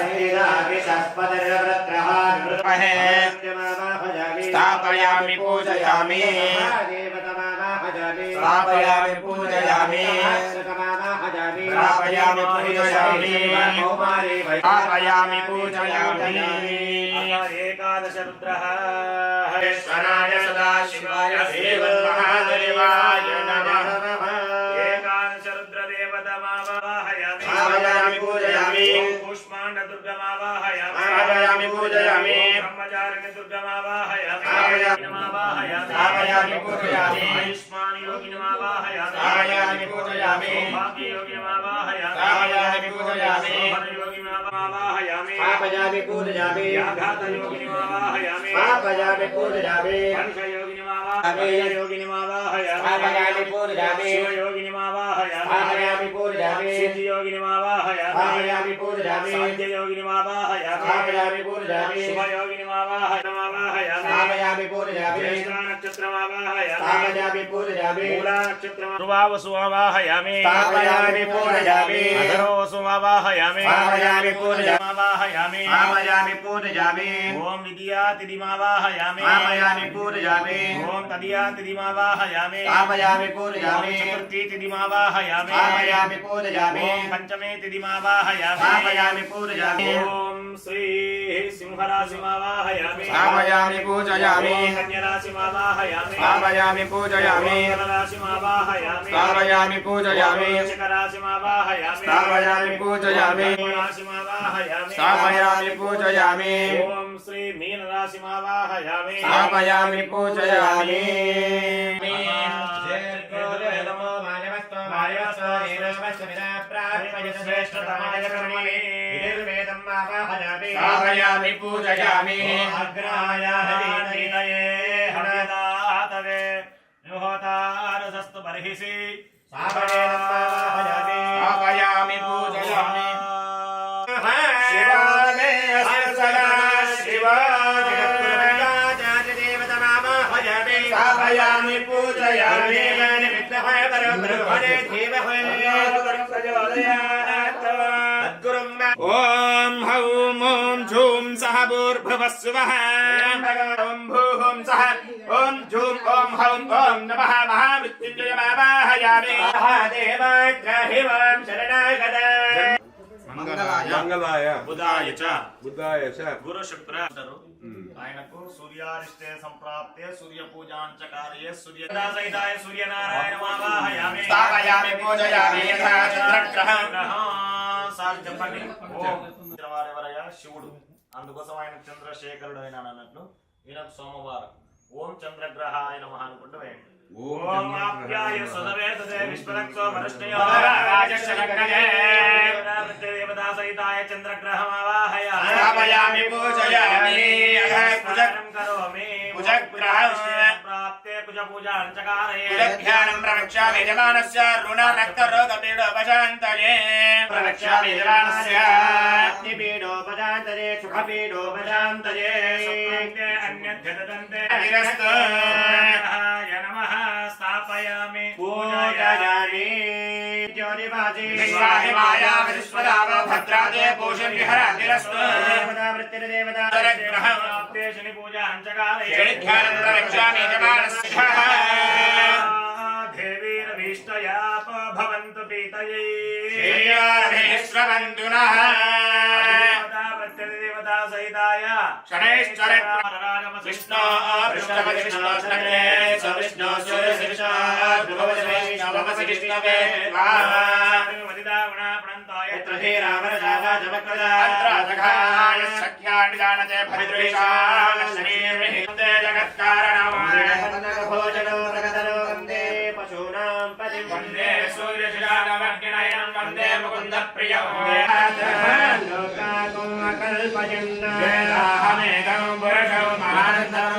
Speaker 6: స్థాపయామి పూజయామి స్థాపయామి పూజయామి స్థాపయామి పూజయామి
Speaker 7: ఏకాదశ రుద్రః
Speaker 5: ఈశ్వరాయ సదాశివాయ శ్రీమన్మహాదేవాయ నమః
Speaker 7: ఏకాదశ రుద్రదేవతమావాహయామి
Speaker 5: స్థాపయామి పూజయామి
Speaker 7: కూష్మాండ దుర్గమావాహయామి
Speaker 5: స్థాపయామి పూజయామి
Speaker 7: బ్రహ్మచారిణి దుర్గమావాహయామి
Speaker 5: స్థాపయామి
Speaker 7: నమావాహయామి
Speaker 5: పూజయామి
Speaker 7: ఆయుష్మాన్ యోగినమావాహయామి
Speaker 5: స్థాపయామి పూజయామి
Speaker 7: భాగ్య యోగినమావాహయామి
Speaker 5: స్థాపయామి పూజయామి
Speaker 7: యోగినమావాహయామి
Speaker 5: స్థాపయామి పూజయామి
Speaker 7: యాఘాత యోగినమావాహయామి
Speaker 5: స్థాపయామి పూజయామి
Speaker 7: పంచ యోగినమావాహయామి
Speaker 5: స్థాపయామి పూజయామి
Speaker 7: శివ యోగినమావాహయామి
Speaker 5: స్థాపయామి పూజయామి
Speaker 7: సిద్ధి యోగినమావాహయామి
Speaker 5: స్థాపయామి పూజయామి
Speaker 7: సాధ్య యోగినమావాహయామి
Speaker 5: స్థాపయామి పూజయామి
Speaker 7: శుభ యోగినమావాహయామి
Speaker 5: స్థాపయామి పూజయామి
Speaker 7: జ్యేష్ఠ నక్షత్రమావాహయామి
Speaker 5: స్థాపయామి పూజయామి
Speaker 7: మూలా నక్షత్రమ రువావసుమావాహయామి
Speaker 5: స్థాపయామి పూజయామి
Speaker 7: అధరోసుమావాహయామి
Speaker 5: స్థాపయామి పూజయామి
Speaker 7: మావాహయామి
Speaker 5: స్థాపయామి పూజయామి
Speaker 7: ఓం విద్యాతిథిమావాహయామి
Speaker 5: స్థాపయామి పూజయామి
Speaker 7: ఓం తదియాతిథిమావాహయామి
Speaker 5: స్థాపయామి పూజయామి
Speaker 7: చతుర్థీతిథిమావాహయామి
Speaker 5: స్థాపయామి పూజయామి
Speaker 7: ఓం పంచమే తిథిమావాహయామి
Speaker 5: స్థాపయామి పూజయామి
Speaker 7: ఓం శ్రీ సింహరాశిమావాహయామి
Speaker 6: స్థాపయామి పూజయామి
Speaker 7: ఓం కన్యరాశిమావాహయామి
Speaker 6: స్థాపయామి పూజయామి
Speaker 7: ఓం రాశిమావాహయామి
Speaker 6: స్థాపయామి పూజయామి
Speaker 7: వృశ్చికరాశిమావాహయామి
Speaker 6: స్థాపయామి పూజయామి
Speaker 7: రాశిమావాహయామి
Speaker 6: స్థాపయామి పూజయామి
Speaker 7: ఓం శ్రీ మీనరాశిమావాహయామి
Speaker 6: స్థాపయామి పూజయామి
Speaker 7: శ్రేష్ఠతమాయ కర్మణి समावाहयामि
Speaker 6: स्थापयामि पूजयामि
Speaker 7: अग्राय हरितये हविदातवे निहोतारसस्तु बर्हिषि
Speaker 6: स्थापयामि पूजयामि
Speaker 7: शिवामे सदा शिवा जगत्पुरदेवतमावाहयामि
Speaker 6: स्थापयामि पूजयामि ॐ हौं ॐ झूं सः भूर्भुवः स्वः ॐ भूं सः ॐ झूं ॐ हौं ॐ नमः महामृत्युञ्जयमावाहयामि
Speaker 7: देवाग्रहिवां शरणागत
Speaker 6: మంగళాయ
Speaker 7: బుధాయ చ
Speaker 6: బుద్ధాయ చ
Speaker 7: గురు శుక్ర ఆయనకు సూర్యారిష్టే సంప్రాప్తే సూర్య పూజాంచకార్యే సూర్యదాసైతాయ సూర్యనారాయణ మావాహయామి
Speaker 6: స్థాపయామి పూజయామి యథా చంద్రగ్రహం
Speaker 7: సార్ చెప్పండి ఓం చంద్రవారెవరయ్యా శివుడు అందుకోసం ఆయన చంద్రశేఖరుడు అయినా అన్నట్లు ఈయనకు సోమవారం ఓం చంద్రగ్రహాయ నమః అనుకుంటూ వేయండి ఓం ఆప్యాయ సదవేదదే విశ్వరక్షో మనుష్ణయో
Speaker 6: రాజశనగ్రహే
Speaker 7: దేవదాసైతాయ చంద్రగ్రహమావాహయామి
Speaker 6: స్థాపయామి పూజయామి యథా కుజగ్రహం
Speaker 7: కరోమి
Speaker 6: కుజగ్రహం
Speaker 7: ప్రాప్తే కుజ పూజాంచకారయే
Speaker 6: కుజధ్యానం ప్రవక్ష్యామి యజమానస్య రుణరక్తరోగపీడోపశాంతయే ప్రవక్ష్యామి యజమానస్య
Speaker 7: అగ్నిపీడోపశాంతయే సుఖపీడోపశాంతయే సప్రాప్తే అన్యధ్యదంతే
Speaker 6: అధిరస్తు
Speaker 7: నమః స్థాపయామి
Speaker 6: పూజయామి
Speaker 7: జ్యోతిపాసి
Speaker 6: విశ్వాహిమాయా విశ్వదావ భద్రాదే పూషం విహరాదిరస్తు
Speaker 7: దేవతా
Speaker 6: చరగ్రహం
Speaker 7: ప్రాప్తే శని పూజాంచకారయే
Speaker 6: జడిధ్యానం ప్రవక్ష్యామి యజమానస్య
Speaker 7: దేవీరభీష్టయాప భవంతు పీతయే
Speaker 6: శ్రీయారభేశ్వరంతునః
Speaker 7: దేవతా సహితాయ
Speaker 6: శనైశ్చర విష్ణో పృష్ఠపతి విష్ణోష్టమే సవిష్ణో సూర్యశిష్ణో భువవశిష్ణవసి విష్ణవే
Speaker 7: యత్ర
Speaker 6: అంత్రాజఘాయ సఖ్యాన్ని జానతే భద్రేశాన శరీర్విహితే జగత్కారణమాయ వందే సూర్యశిరానవర్గిణయం వందే ముకుందప్రియం వేదాహమేకం పురుషం మహానందం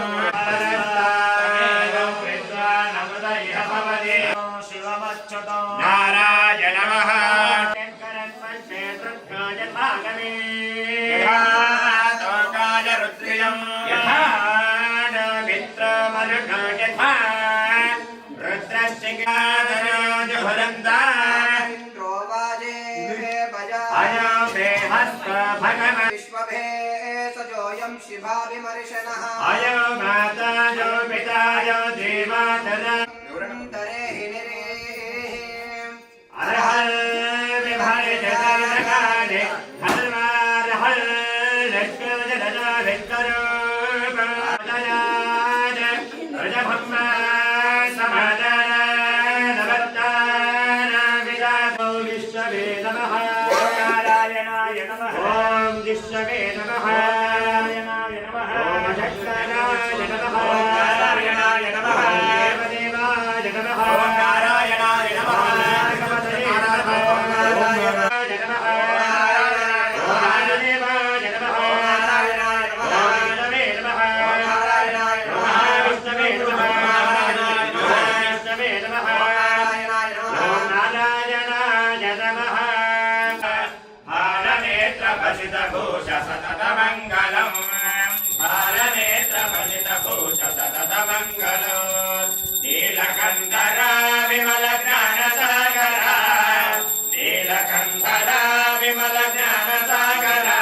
Speaker 6: నారాయణ నమః యథాతోకాయ రుద్రియం యథా మిత్రమరుణో యథా రుద్రశ్చిగాదరాజుహరంతా అయో దేహస్వ భగవ
Speaker 8: शिवाभिमर्शनः
Speaker 6: అయో మాతాయో పితాయో దేవాతరా అర్హల్ విభాయ జగదకాలే హల్వార్హల్ లక్ష్మజనజా వెంకరోపదయాన ప్రజభమ్మ సమాదాన నవర్తాన విదాతో విశ్వవే నమః నారాయణాయ నమః ఓం విశ్వవే నమః నారాయణాయ నమః ఓం శంకరాయ నమః నారాయణాయ నమః దేవదేవాయ నమః ఓం నారాయణాయ నమః నీలకంఠరా విమల జ్ఞాన సాగరా నీలకంఠరా విమల జ్ఞాన సాగరా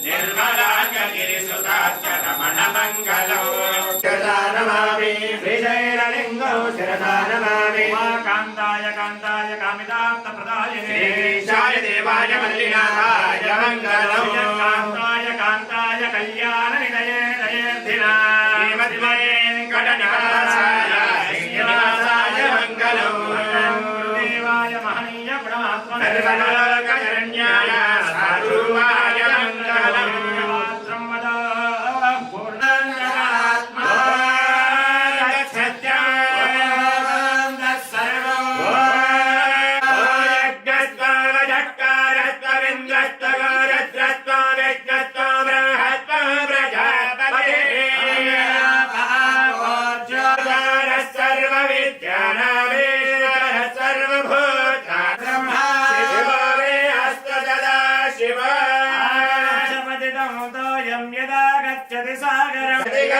Speaker 6: నిర్మలాంగగిరి సుతాత్యరమణ మంగళం శిరదానమామి శ్రీశైలలింగో శిరదానమామి
Speaker 7: కాంతాయ కాంతాయ కామితార్థ ప్రదాయినే
Speaker 6: శ్రీశాయ దేవాయ మల్లినాథాయ మంగళం
Speaker 7: కాంతాయ కాంతాయ కళ్యాణ నిలయే దయేర్థినా
Speaker 6: శ్రీమద్వేంకటనివాసాయ శ్రీనివాసాయ మంగళం
Speaker 7: దేవాయ మహనీయ గుణాత్మనే
Speaker 6: సర్వలోకశరణ్యాయ సాధువాయ మంగళం
Speaker 7: మాత్రం వద
Speaker 6: పూర్ణాత్మా సర్వం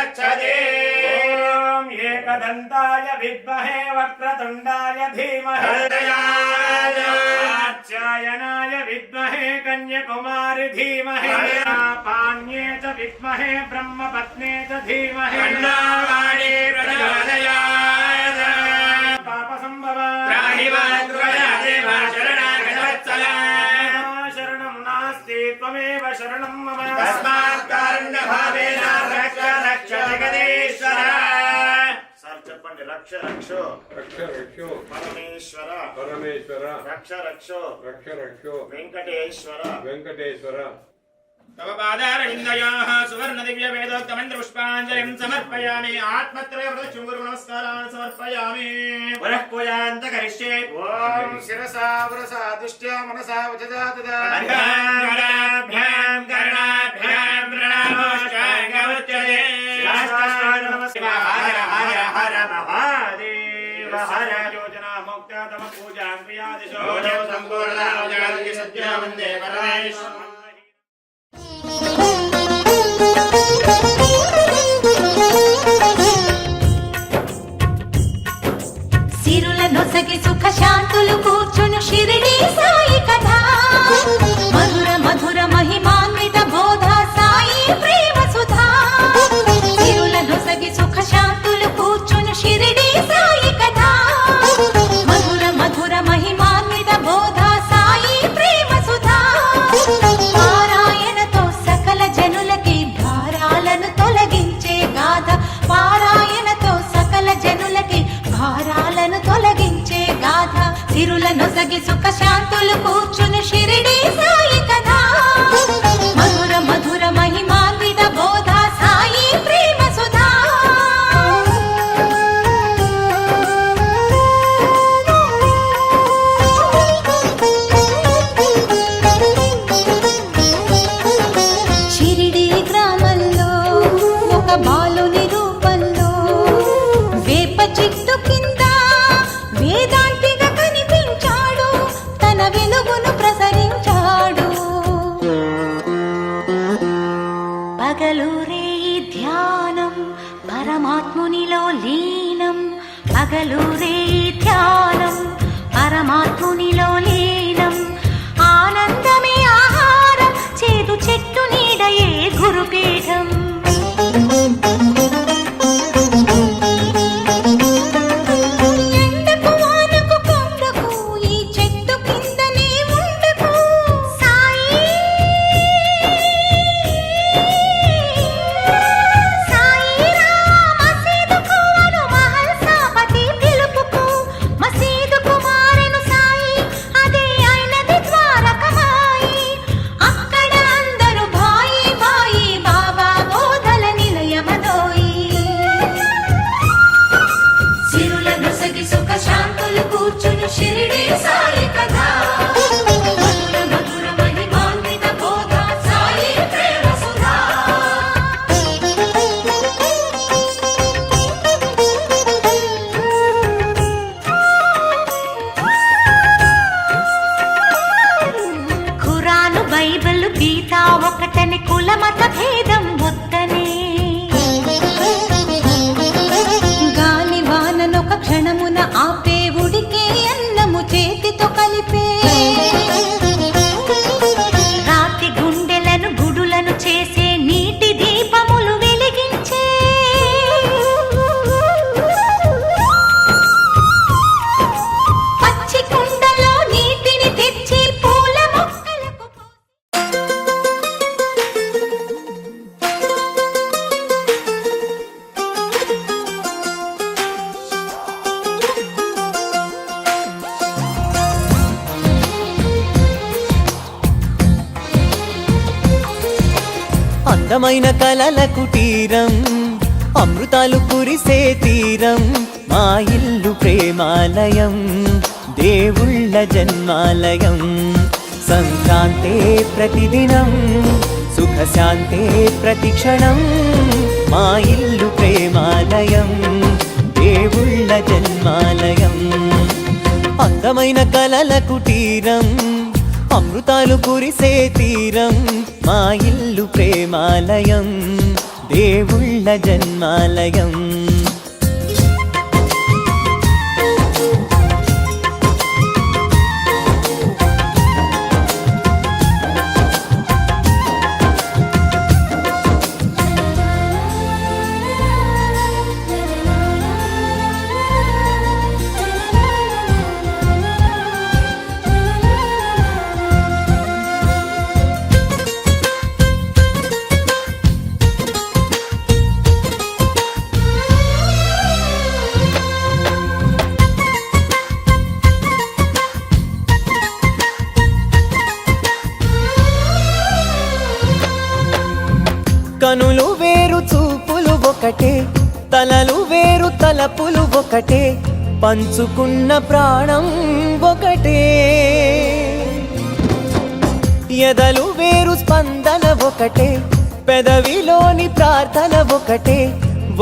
Speaker 6: प्रगच्छति ॐ एकदन्ताय विद्महे वक्रतुण्डाय धीमहि कात्यायनाय विद्महे कन्याकुमारि धीमहि पाण्ये च विद्महे ब्रह्मपत्ने च धीमहि अन्नावाणी प्रचोदयात् पापसंभवा शरणं नास्ति त्वमेव शरणं मम तस्मात् कारुण्यभावेन रक्ष रक्ष जगदीश्वर
Speaker 5: సార్ చెప్పండి. రక్ష రక్షో
Speaker 8: రక్ష రక్షో
Speaker 5: పరమేశ్వర
Speaker 8: పరమేశ్వర
Speaker 5: రక్ష రక్షో
Speaker 8: రక్ష రక్షో
Speaker 5: వెంకటేశ్వర
Speaker 8: వెంకటేశ్వర
Speaker 6: तव पादारविन्दयोः सुवर्णदिव्यवेदोक्तमन्त्रपुष्पाञ्जलिं समर्पयामि आत्मत्रयव्रतचुम्बुरु नमस्कारान् समर्पयामि पुनः पूजान्त करिष्ये
Speaker 5: ॐ शिरसा वरसा दृष्ट्या मनसा वचसा तदा
Speaker 6: कर्णाभ्यां प्रणामोष्टाङ्गमुच्यते हर हर हर महादेव हर योजना मुक्ता तव पूजां क्रियादिशो सम्पूर्णा जगति सत्य वन्दे परमेश्वर
Speaker 3: సిరుల నొసగి సుఖ శాంతులు కూర్చును షిరిడి సాయి కథ మధుర మధుర మహిమాన్విత బోధ సాయి ప్రేమ సుధా సిరుల నొసగి సుఖ శాంతులు కూర్చును షిరిడి సాయి కథ మధుర మధుర మహిమాన్విత బోధ సాయి ప్రేమ సుధా పారాయణతో సకల జనులకి భారాలను తొలగించే గాథ పారాయణతో సకల జనులకి భారాలను తొలగించే గాథ సిరుల నొసగి సుఖ శాంతులు కూర్చుని షిరిడి సాయి కథ మధుర మధుర మహిమాన్విత బోధ సాయి ప్రేమ సుధా షిరిడి గ్రామంలో ఒక బాలుని రూపంలో వేప చెట్టు కింద వేదాంతిగా కనిపించాడు తన వెలుగును ప్రసరించాడు పగలూరే ధ్యానం పరమాత్మునిలో లీనం పగలూరే ధ్యానం పరమాత్మునిలో లీనం ఆనందమే ఆహారం చేదు చెట్టు నీడయే గురుపీఠం ఎండకు వానకు కొండకు ఈ చెట్టు కిందనే ఉండకు సాయి మసీదుకు అను మహల్ సాపతి పిలుపుకు మసీదుకు మారెను సాయి అదే అయినది ద్వారకమాయి అక్కడ అందరూ భాయి భాయి బాబా బోధల నిలయమదోయి సిరుల నొసగి సుఖ శాంతులు కూర్చుని షిరిడి సాయి కథ మధుర మధుర మహిమాన్విత బోధ సాయి ప్రేమ సుధా ఖురాను బైబిల్ గీత ఒకటని కులమత భేదం వద్దనే గాలి వాననొక క్షణమున ఆపే ఉడికే అన్నము చేతితో కలిపే రాతి గుండెలను గుడులను చేసే నీటి దీపములు వెలిగించే పచ్చి కుండలో నీటిని తెచ్చి పూల మొక్కలకు
Speaker 9: అందమైన కలల కుటీరం అమృతాలు కురిసే తీరం మా ఇల్లు ప్రేమాలయం దేవుళ్ళ జన్మాలయం సంక్రాంతే ప్రతిదినం సుఖశాంతే ప్రతిక్షణం మా ఇల్లు ప్రేమాలయం దేవుళ్ళ జన్మాలయం అందమైన కలల కుటీరం అమృతాలు కురిసే తీరం మా ఇల్లు ప్రేమాలయం దేవుళ్ళ జన్మాలయం. కనులు వేరు చూపులు ఒకటే, తలలు వేరు తలపులు ఒకటే, పంచుకున్న ప్రాణం ఒకటే. ఎదలు వేరు స్పందన ఒకటే, పెదవిలోని ప్రార్థన ఒకటే,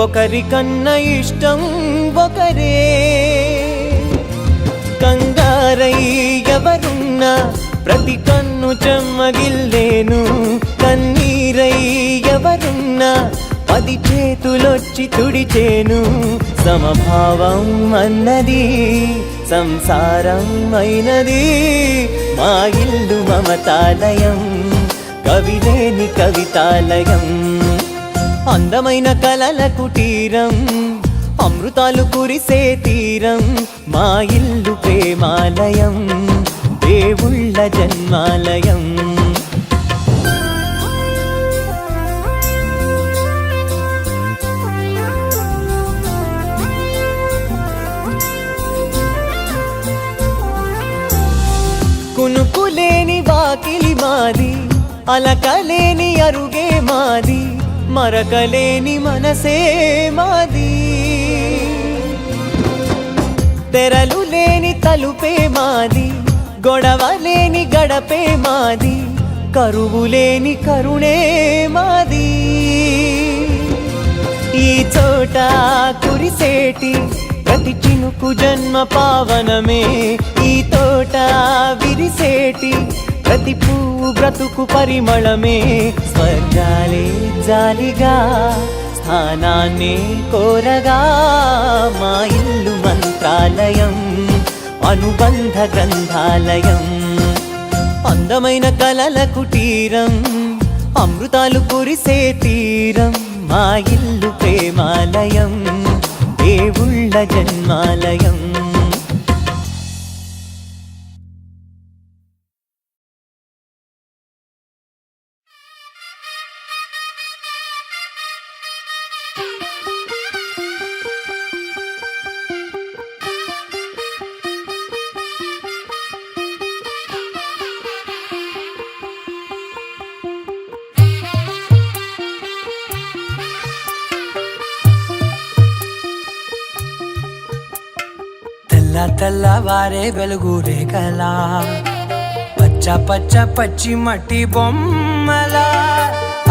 Speaker 9: ఒకరికన్నా ఇష్టం ఒకరే. కంగారై ఎవరున్నా ప్రతి కన్ను చెమ్మగిల్లేను, కన్నీరై ఎవరున్నా 10 చేతులొచ్చి తుడిచేను. సమభావం అన్నది సంసారం అయినది, మా ఇల్లు మమతాలయం, కవిలేని కవితాలయం. అందమైన కలల కుటీరం, అమృతాలు కురిసే తీరం, మా ఇల్లు ప్రేమాలయం, దేవుళ్ళ జన్మాలయం. కునుకులేని వాకిలి మాది, అలకలేని అరుగే మాది, మరకలేని మనసే మాది. తెరలు లేని తలుపే మాది, గొడవ లేని గడపే మాది, కరువు లేని కరుణే మాది. ఈ చోట కురిసేటి ప్రతి చినుకు జన్మ పావనమే, ఈ తోట విరిసేటి ప్రతి పువ్వు బ్రతుకు పరిమళమే. స్వర్గాలే జాలిగా స్థానాన్ని కోరగా, మా ఇల్లు మంత్రాలయం, అనుబంధ గ్రంథాలయం. అందమైన కలల కుటీరం, అమృతాలు కురిసే తీరం, మా ఇల్లు ప్రేమాలయం, దేవుళ్ళ జన్మాలయం.
Speaker 10: తెల్లవారే వెలుగు రేఖలా, పచ్చ పచ్చ పచ్చి మట్టి బొమ్మలా,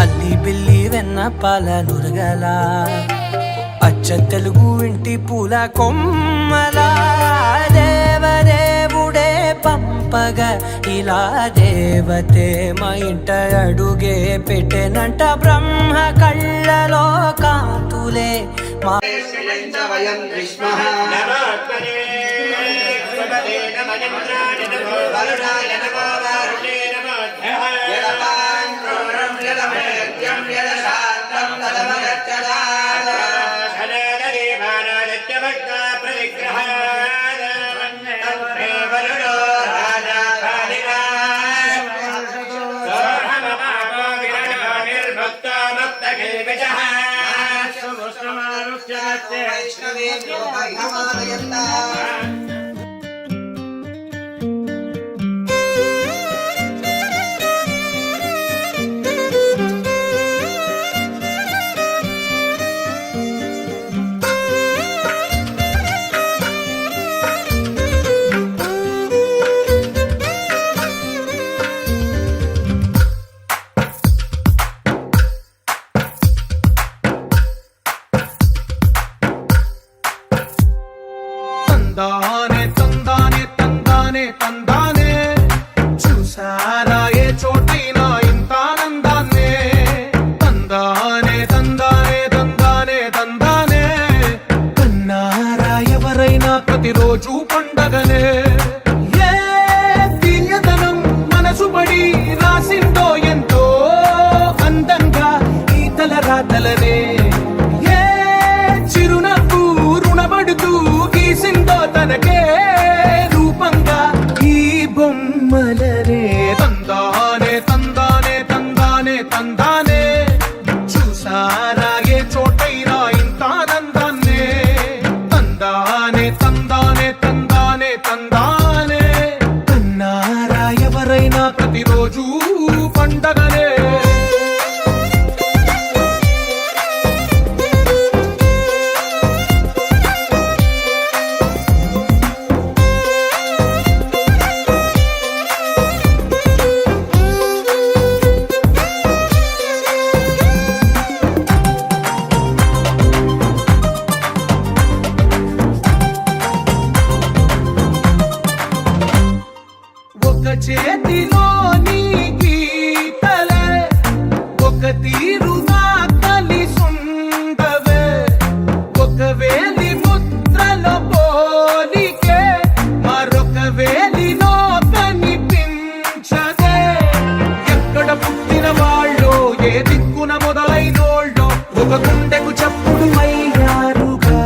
Speaker 10: అల్లి బిల్లి వెన్న పాల నురగలా, అచ్చ తెలుగు ఇంటి పూల కొమ్మలా. దేవదేవుడే పంపగా ఇలా దేవతే మా ఇంట అడుగే పెట్టెనంట, బ్రహ్మ కళ్ళలో కాంతులే మా
Speaker 6: వయం విష్మః నమః సబదే నమః వరుణాయ నమః వారుణే నమః యదపాన్ క్రోరం యదమయత్యం యదశాంతం తదమగచ్చదా సనదరే భారదత్యవక్త ప్రతిగ్రహాద వన్నే వరుణో రాజా కాలినా సోహమమాపో విరణో నిర్భక్త మక్త కిల్బిషః వైష్ణవేభ్యో మహిమాలయంతా.
Speaker 4: తందానే తందానే తందానే తందానే, చూసారా ఏ చోటైనా ఇంత ఆనందాన్నే. తందానే తందానే ప్రతిరోజు పండగనే ఏ తీయదనం మనసు పడి రాసిందో ఎంతో అందంగా ఈ తలరాతలనే ఏ చిరునవ్వు రుణపడుతూ గీసిందో తనకే రూపంగా ఈ బొమ్మలనే తందానే తందానే తందానే తందానే చూసారా ఏ చోటైనా ఇంత ఆనందాన్నే తందానే తందానే తందానే తందానే అన్నారా ఎవరైనా ప్రతిరోజు పండగనే ఒక చేతిలో నీ గీతలే ఒక తీరుగా కలిసుండవే ఒక వేలి ముద్రలో పోలికే మరొక వేలిలో కనిపించదే ఎక్కడ పుట్టిన వాళ్ళో ఏ దిక్కున మొదలైనోళ్ళో ఒక గుండెకు చప్పుడు అయ్యారుగా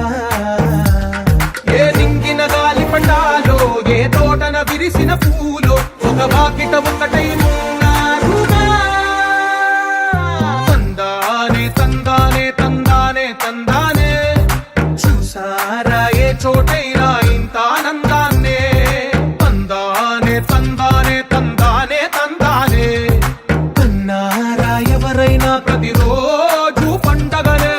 Speaker 4: ఏ నింగిన గాలి పండాలో ఏ తోటన విరిసిన పూలో ఒక వాకిట ఒకటై ఉన్నారుగా తందానే తందానే తందానే తందానే చూసారా ఏ చోటైనా ఇంత ఆనందాన్నే తందానే తందానే తందానే తందానే అన్నారా ఎవరైనా ప్రతిరోజు పండగనే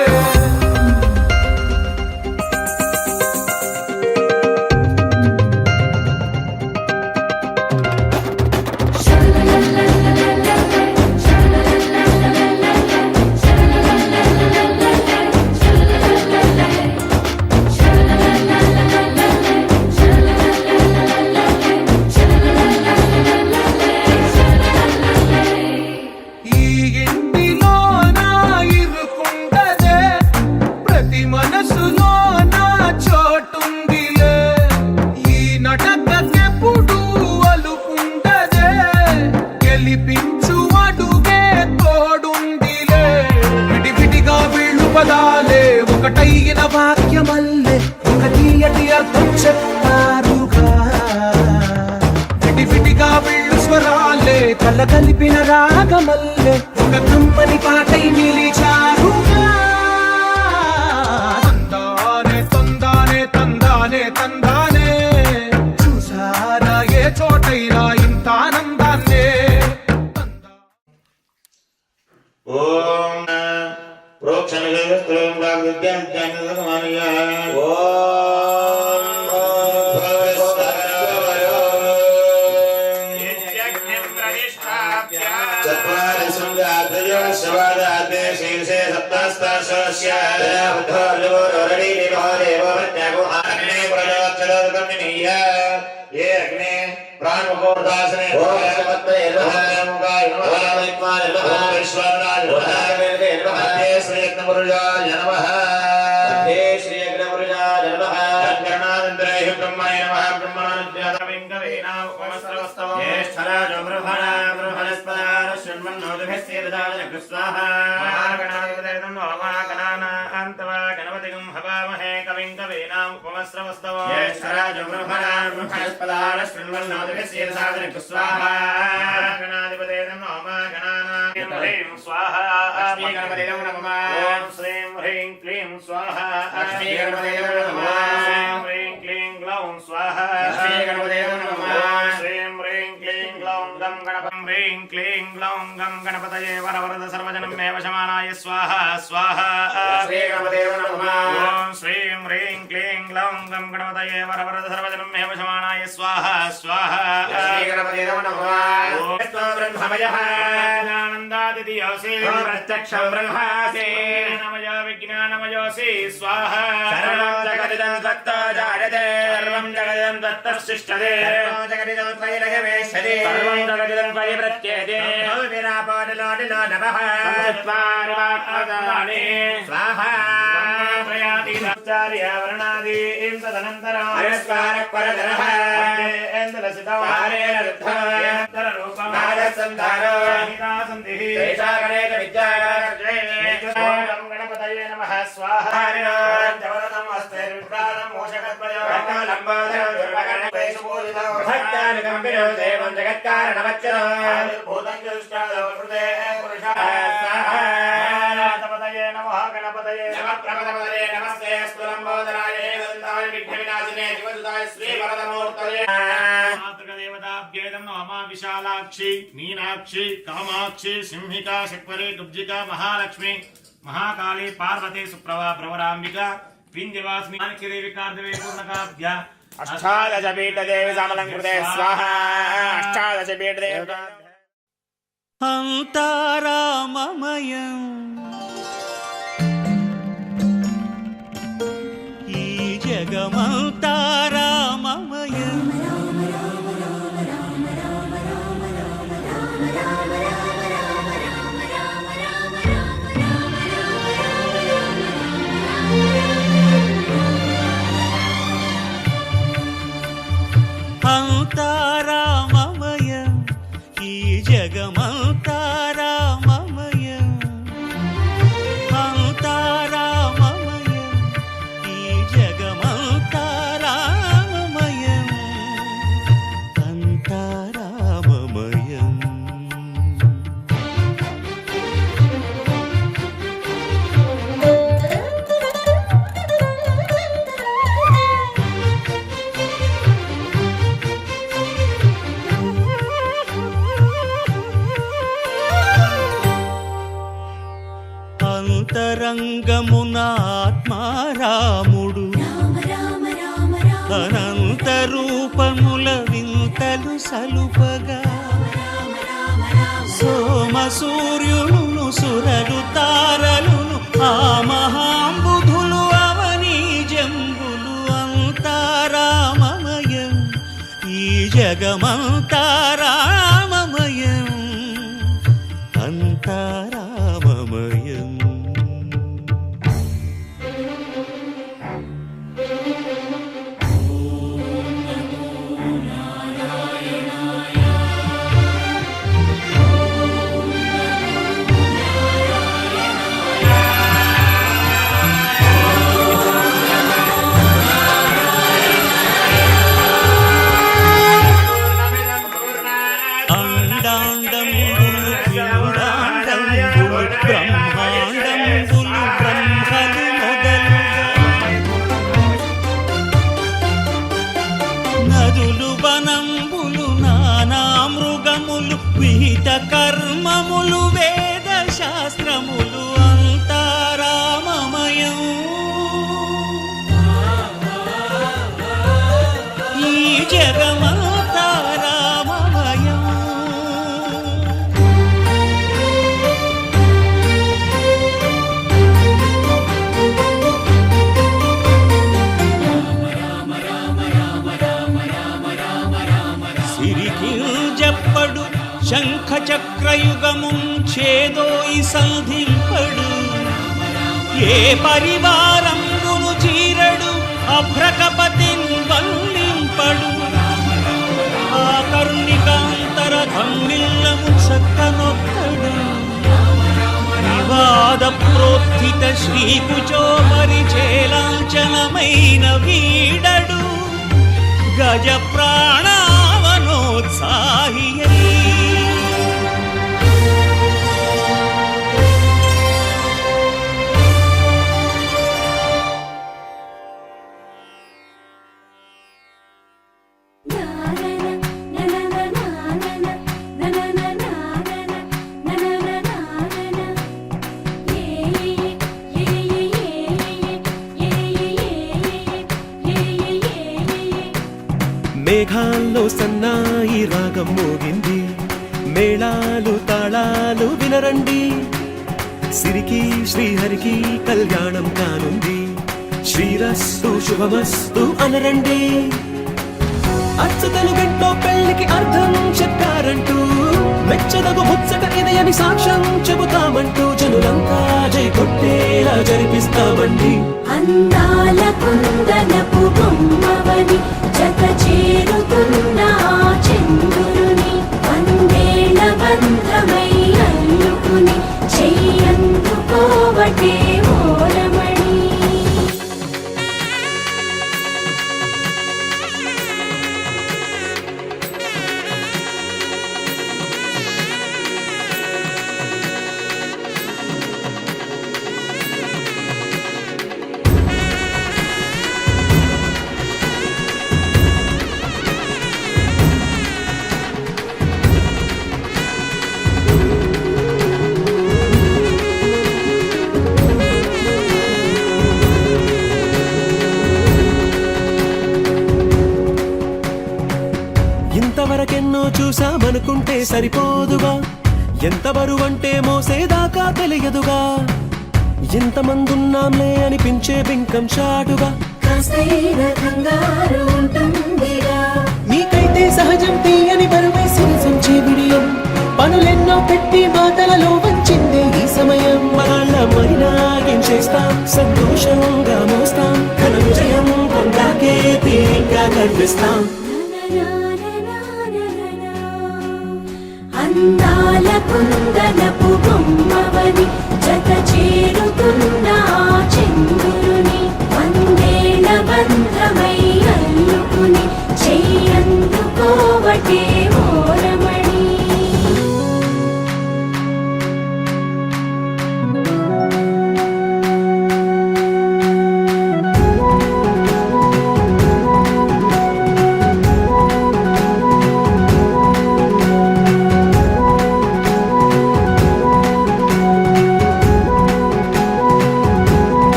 Speaker 4: ఈ ఇంటిలో నా ఇరుకుండదే ప్రతి మనసులో నా చోటుందిలే ఈ నటకెప్పుడు అలుపుండదే గెలిపించు అడుగే తోడుందిలే విడివిడిగా వీళ్ళు పదాలే ఒకటైన వాక్యమల్లే ఒక తీయటి అర్థం చెప్తారుగా విడివిడిగా వీళ్ళు స్వరాలే కల కలిపిన రాగమల్లే ఒక కమ్మని పాటై నిలిచారుగా తందానే తందానే తందానే తందానే చూసారా ఏ చోటైనా ఇంత ఆనందాన్నే
Speaker 7: ఓం ప్రోక్షణగస్తోం రాగద్యం జ్ఞానసమానయ ఓం యజ్ఞం ప్రతిష్ఠాప్య చత్వారి సంజాతయ శవాదాతే శీర్షే సప్తస్తశస్య బుద్ధోర్జోరడి నివాదేవ ప్రత్యగో అగ్నే ప్రజోచ్చలకర్ణీయ ఏ అగ్నే ప్రాణముఖోదాసనే ఓం సమత్వే నమః ఓం విద్వాన్ నమః విశ్వనాథ నమః అదే శ్రీ యజ్ఞపురుషాయ నమః అదే శ్రీ యజ్ఞపురుషాయ నమః గణానందరే బ్రహ్మణే నమః బ్రహ్మణానుజ్ఞాతవింగవేనా ఉపమస్రవస్తవ జ్యేష్ఠరాజో బ్రహ్మణా బ్రహ్మణస్పదార శృణ్వన్నోదభిస్సేదదాన స్వాహా మహాగణాధిపతేతం మహాగణానాంతవా గణపతిగం హవామహే కవింగవేనా ఉపమస్రవస్తవ జ్యేష్ఠరాజో బ్రహ్మణా బ్రహ్మణస్పదార శృణ్వన్నోదభిస్సేదదాన స్వాహా గణాధిపతేతం మహాగణానాం హ్రీం స్వాహా లక్ష్మీ గణపతిగం నమః ఓం శ్రీం హ్రీం క్లీం స్వాహా లక్ష్మీ గణపతిగం నమః శ్రీం హ్రీం క్లీం గ్లౌం స్వాహా లక్ష్మీ గణపతిగం నమః ఓం శ్రీం హ్రీం క్లీం గ్లౌం గం గణపం హ్రీం క్లీం గ్లౌం గం గణపతయే వరవరద సర్వజనం మే వశమానాయ స్వాహా స్వాహా లక్ష్మీ గణపతిగం నమః ఓం శ్రీం హ్రీం క్లీం గ్లౌం గం గణపతయే వరవరద సర్వజనం మే వశమానాయ స్వాహా స్వాహా లక్ష్మీ గణపతిగం నమః ఓం బ్రహ్మమయః ఆనందాదియోసి ప్రత్యక్షం బ్రహ్మాసి నమయో విజ్ఞానమయోసి స్వాహా సర్వం జగదిదం తత్తో జాయతే సర్వం జగదిదం తత్తశిష్టతే సర్వం జగదిదం త్వయి లయవేశతే సర్వం జగదిదం త్వయి ప్రత్యేతే విరాపాదిలోనిలో నమః సంచత్వారి వాక్పదాని స్వాహా ప్రయాతి వర్ణాదీం తదనంతరం గణపతయే నమః స్వాహా గణపతయే నమస్తే మాతృదేవతాభ్యేదం నమః విశాలాక్షి మీనాక్షి కామాక్షి సింహికా శక్వరి కుబ్జికా మహాలక్ష్మి మహాకాళి పార్వతి సుప్రభా భ్రవరాంబిక వింధ్యవాసిని మాణిక్యదేవి కార్దవే పూర్ణకాభ్య అష్టాదశ పీఠదేవి సమలంకృతే స్వాహా అష్టాదశ పీఠదేవి
Speaker 2: అంతారామమయం ఈ జగమంతారామమయం అంతారామమయం ఈ జగమంతారామమయం అంతారామమయం ఈ జగమంతారామమయం అంతారామమయం అంతరంగమున ఆత్మారాముడు అనంత రూపముల వింతలు సలుపగా సోమ సూర్యులను సురలు తారలును ఆ మహాంబుధులు అవనీ జంబులు అంతారామమయం ఈ జగమంతారామమయం అంతారామమయం అండాండంబులు పిండాండంబులు బ్రహ్మాండంబులు బ్రహ్మలు మొదలుగా నదులు వనంబులు నానా మృగములు విహిత కర్మములు వేద శాస్త్రములు అంతారామమయం ఈ జగమంతారామమయం సిరికింజప్పడు శంఖ చక్రయుగముంచేదోయి సంధింపడు ఏ పరివారంబును చీరడు అభ్రకపతిన్ వల్లింపడు ఆ కరుణికాంతర ధమ్మిల్లము చక్కనొక్కడు వివాద ప్రోత్థిత శ్రీకుచో పరిచేలాంచనమైన వీడడు గజ ప్రాణావనోత్సాహియై
Speaker 9: మేఘాల్లో సన్నాయి రాగం మోగింది మేళాలు తాళాలు వినరండి సిరికి శ్రీహరికి కళ్యాణం కానుంది శ్రీరస్తు శుభమస్తు అనరండి అచ్చ తెలుగింట్లో పెళ్లికి అర్థం చెప్పారంటూ మెచ్చదగు ముచ్చట ఇది అని సాక్ష్యం చెబుతామంటూ జనులంతా జై కొట్టేలా జరిపిస్తామండి.
Speaker 1: అందాల కుందనపు బొమ్మవని జత చేరుతున్న ఆ చంద్రుని వందేళ్ల బంధమై అల్లుకుని చెయ్యందుకోవటే ఓరమణి.
Speaker 9: ఇంతవరకెన్నో చూసామనుకుంటే సరిపోదుగా, ఎంత బరువంటే మోసేదాకా తెలియదుగా, ఇంతమందున్నాంలే అనిపించే బింకం చాటుగా. మీకైతే సహజం తీయని బరువై సిరిసంచే బిడియం, పనులెన్నో పెట్టి మాటలలో వంచిందే ఈ సమయం. వాళ్ళమైనా ఏం చేస్తాం, సంతోషంగా మోస్తాం, ఘన విజయం పొందాకే తీరిగ్గా కనిపిస్తాం.
Speaker 1: అందాల కుందనపు బొమ్మవని జత చేరుతున్న ఆ చంద్రుని వందేళ్ల బంధమై అల్లుకుని చెయ్యందుకోవటే ఓరమణి.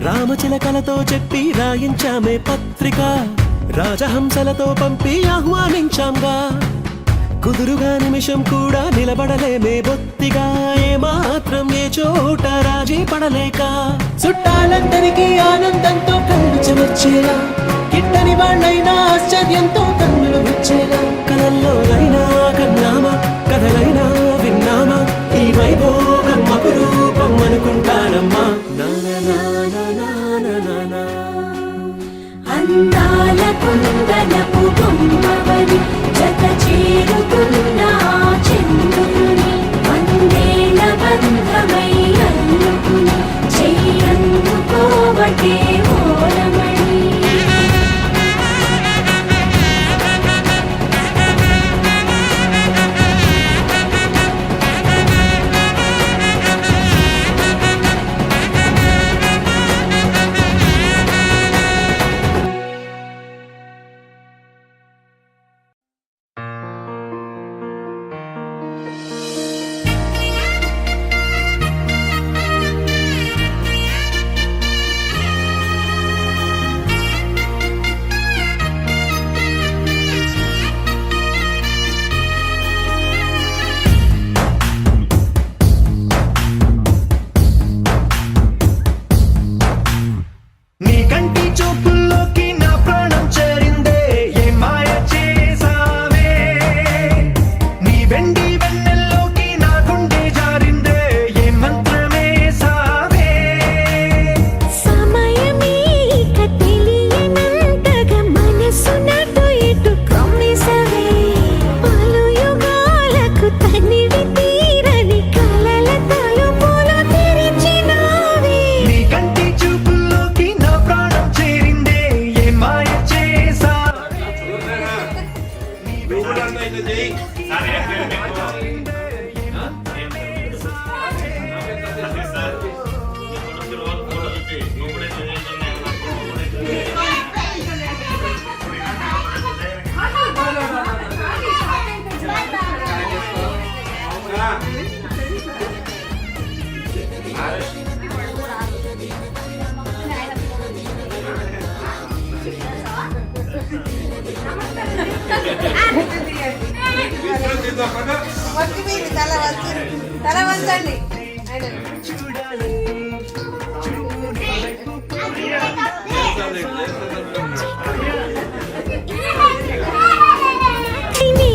Speaker 9: రామచిలకలతో చెప్పి రాయించామే పత్రిక, రాజహంసలతో పంపి ఆహ్వానించాంగా, కుదురుగా నిమిషం కూడా నిలబడలేమే బొత్తిగా, ఏమాత్రం ఏ చోట రాజీ పడలేక, చుట్టాలందరికీ ఆనందంతో కళ్ళు చెమర్చేలా, గిట్టని వాళ్ళైనా ఆశ్చర్యంతో కన్నులు వచ్చేలా, కలల్లోనైనా కన్నామా కథలైనా విన్నామా, ఈ వైభోగం అపురూపం అనుకుంటానమ్మా.
Speaker 1: అందాల కుందనపు బొమ్మవని జత చేరుతున్న ఆ చంద్రుని వందేళ్ల బంధమై అల్లుకుని చెయ్యందుకోవటే ఓరమణి.
Speaker 9: నీ కంటి చూపుల్లోకి నా ప్రాణం చేరిందే, ఏ మాయ చేసావే, నీ వెండి వెన్నెల్లోకి నా గుండె జారిందే, ఏ మంత్రమే సావే.
Speaker 1: సమయమే ఇక తెలియనంతగా మనసు నటు ఇటు క్రమిసవే, పలు యుగాలకు తనివి తీరని కలల తలుపులు తెరిచినావే.
Speaker 9: నీ కంటి చూపుల్లోకి నా ప్రాణం చేరిందే, ఏ మాయ చేసావే.
Speaker 8: నువ్వు కూడా అంతా ఇట్లా చెయ్యి. విశ్రాంతిద్దాం.
Speaker 11: చూడాలండి ఆయన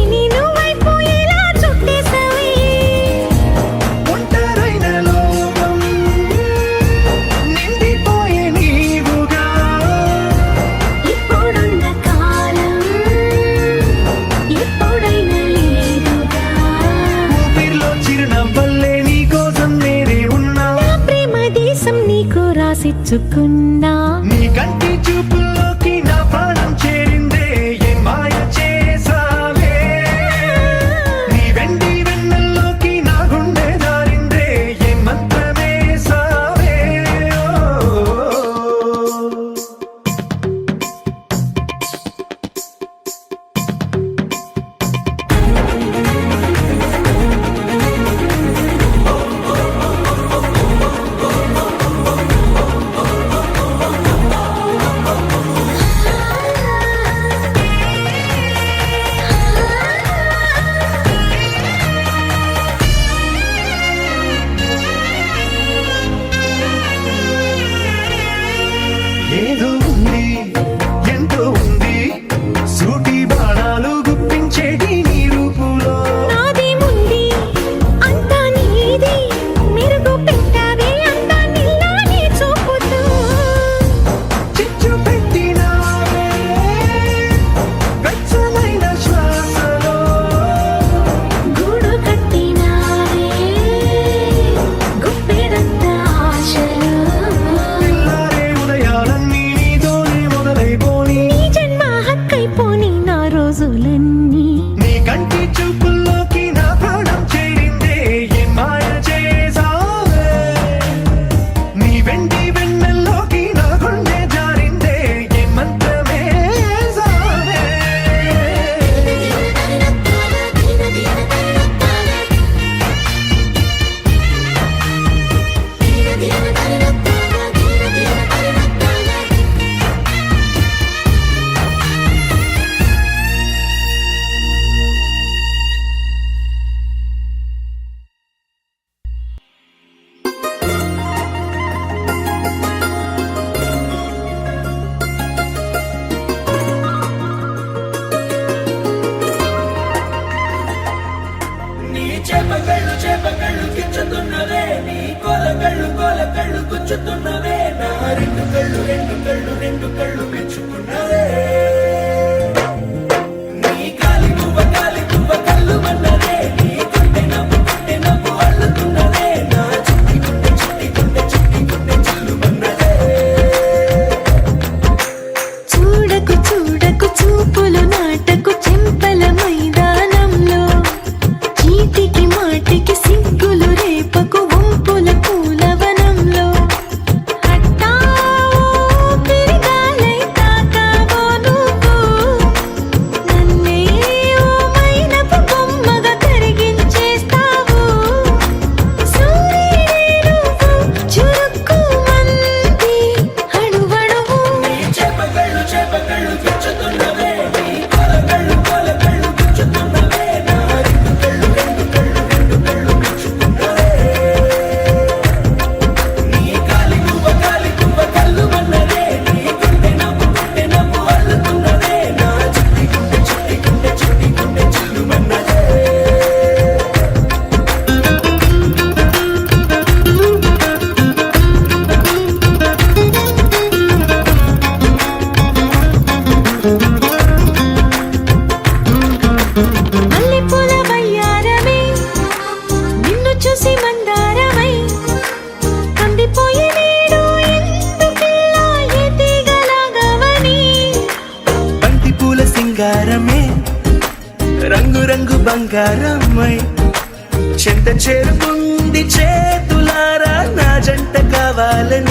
Speaker 1: నేను వైపోయేలా చుట్టేసావే
Speaker 9: ఒంటరైన లోకం నిండిపోయే నీవుగా
Speaker 1: ఇప్పుడున్న కాలం ఎప్పుడైనా లేదుగా
Speaker 9: ఊపిరిలో చిరునవ్వల్లే నీ కోసం నేనే ఉన్నా
Speaker 1: నా ప్రేమ దేశం నీకు రాసిచ్చుకున్నా
Speaker 9: నీ కంటి చూపుల్లోకి నా ప్రాణం చేరిందే ఏ మాయ చేసావే నీ వెండి వెన్నెల్లోకి నా గుండె జారిందే ఏ మంత్రమే సావే ఏదో ఉంది ఎంతో ఉంది సూటి బాణాలు గుప్పించేటి నీ రూపులో
Speaker 1: నాదేముంది అంతా నీది మెరుగు పెట్టావే అంతా నిల్లానే చూపుతూ
Speaker 9: చిచ్చు పెట్టినావే వెచ్చమైన శ్వాసలో
Speaker 1: గూడు కట్టినావే గుప్పెడంత ఆశలు
Speaker 9: పిల్లారే ఉదయాలన్నీ నీతోనే మొదలైపోని
Speaker 1: నీ జన్మ హక్కైపోని నా రోజులన్నీ
Speaker 9: నీ కంటి చూపుల్లోకి నా ప్రాణం చేరిందే ఏ మాయ చేసావే నీ వెండి వెన్నెల్లోకి నా గుండె జారిందే ఏ మంత్రమే సావే నీ చేపకళ్ళు గిచ్చుతున్నవే నీ కోలకళ్ళు గుచ్చుతున్నవే నా రెండు కళ్ళు మెచ్చుకున్నవే నీ కాలి పువ్వ కళ్ళు మన్నదే నీ గుండె నవ్వు అల్లుతున్నదే నా చిట్టి గుండె చిల్లు మన్నదే
Speaker 1: చూడకు చూడకు చూపులు నాటకు చెంపల మైదానంలో చీటికి మాటికి సిగ్గులు రేపకు వంపుల పూలవనంలో హఠా పెరిగాలై తాకావో నువ్వు నన్నే ఓ మైనపు బొమ్మగా కరిగించేస్తావు సూర్యుడే నువ్వు చురుక్కుమంది అణువణువు
Speaker 9: చేపకళ్ళు గిచ్చుతున్నవే నీ కోలకళ్ళు గుచ్చుతున్నవే నా రెండు కళ్ళు మెచ్చుకున్నవే నీ కాలి పువ్వ కళ్ళు మన్నదే నీ గుండె నవ్వు అల్లుతున్నదే నా చిట్టి గుండె చిల్లు మన్నదే
Speaker 1: మల్లెపూల వయ్యారమే నిన్ను చూసి మందారమై కందిపోయి నేడు ఎందుకిలా ఎదిగలాగవని
Speaker 9: బంతి పూల సింగారమే రంగు బంగారమై చెంత చేరుకుంది చేతులారా నా జంట కావాలని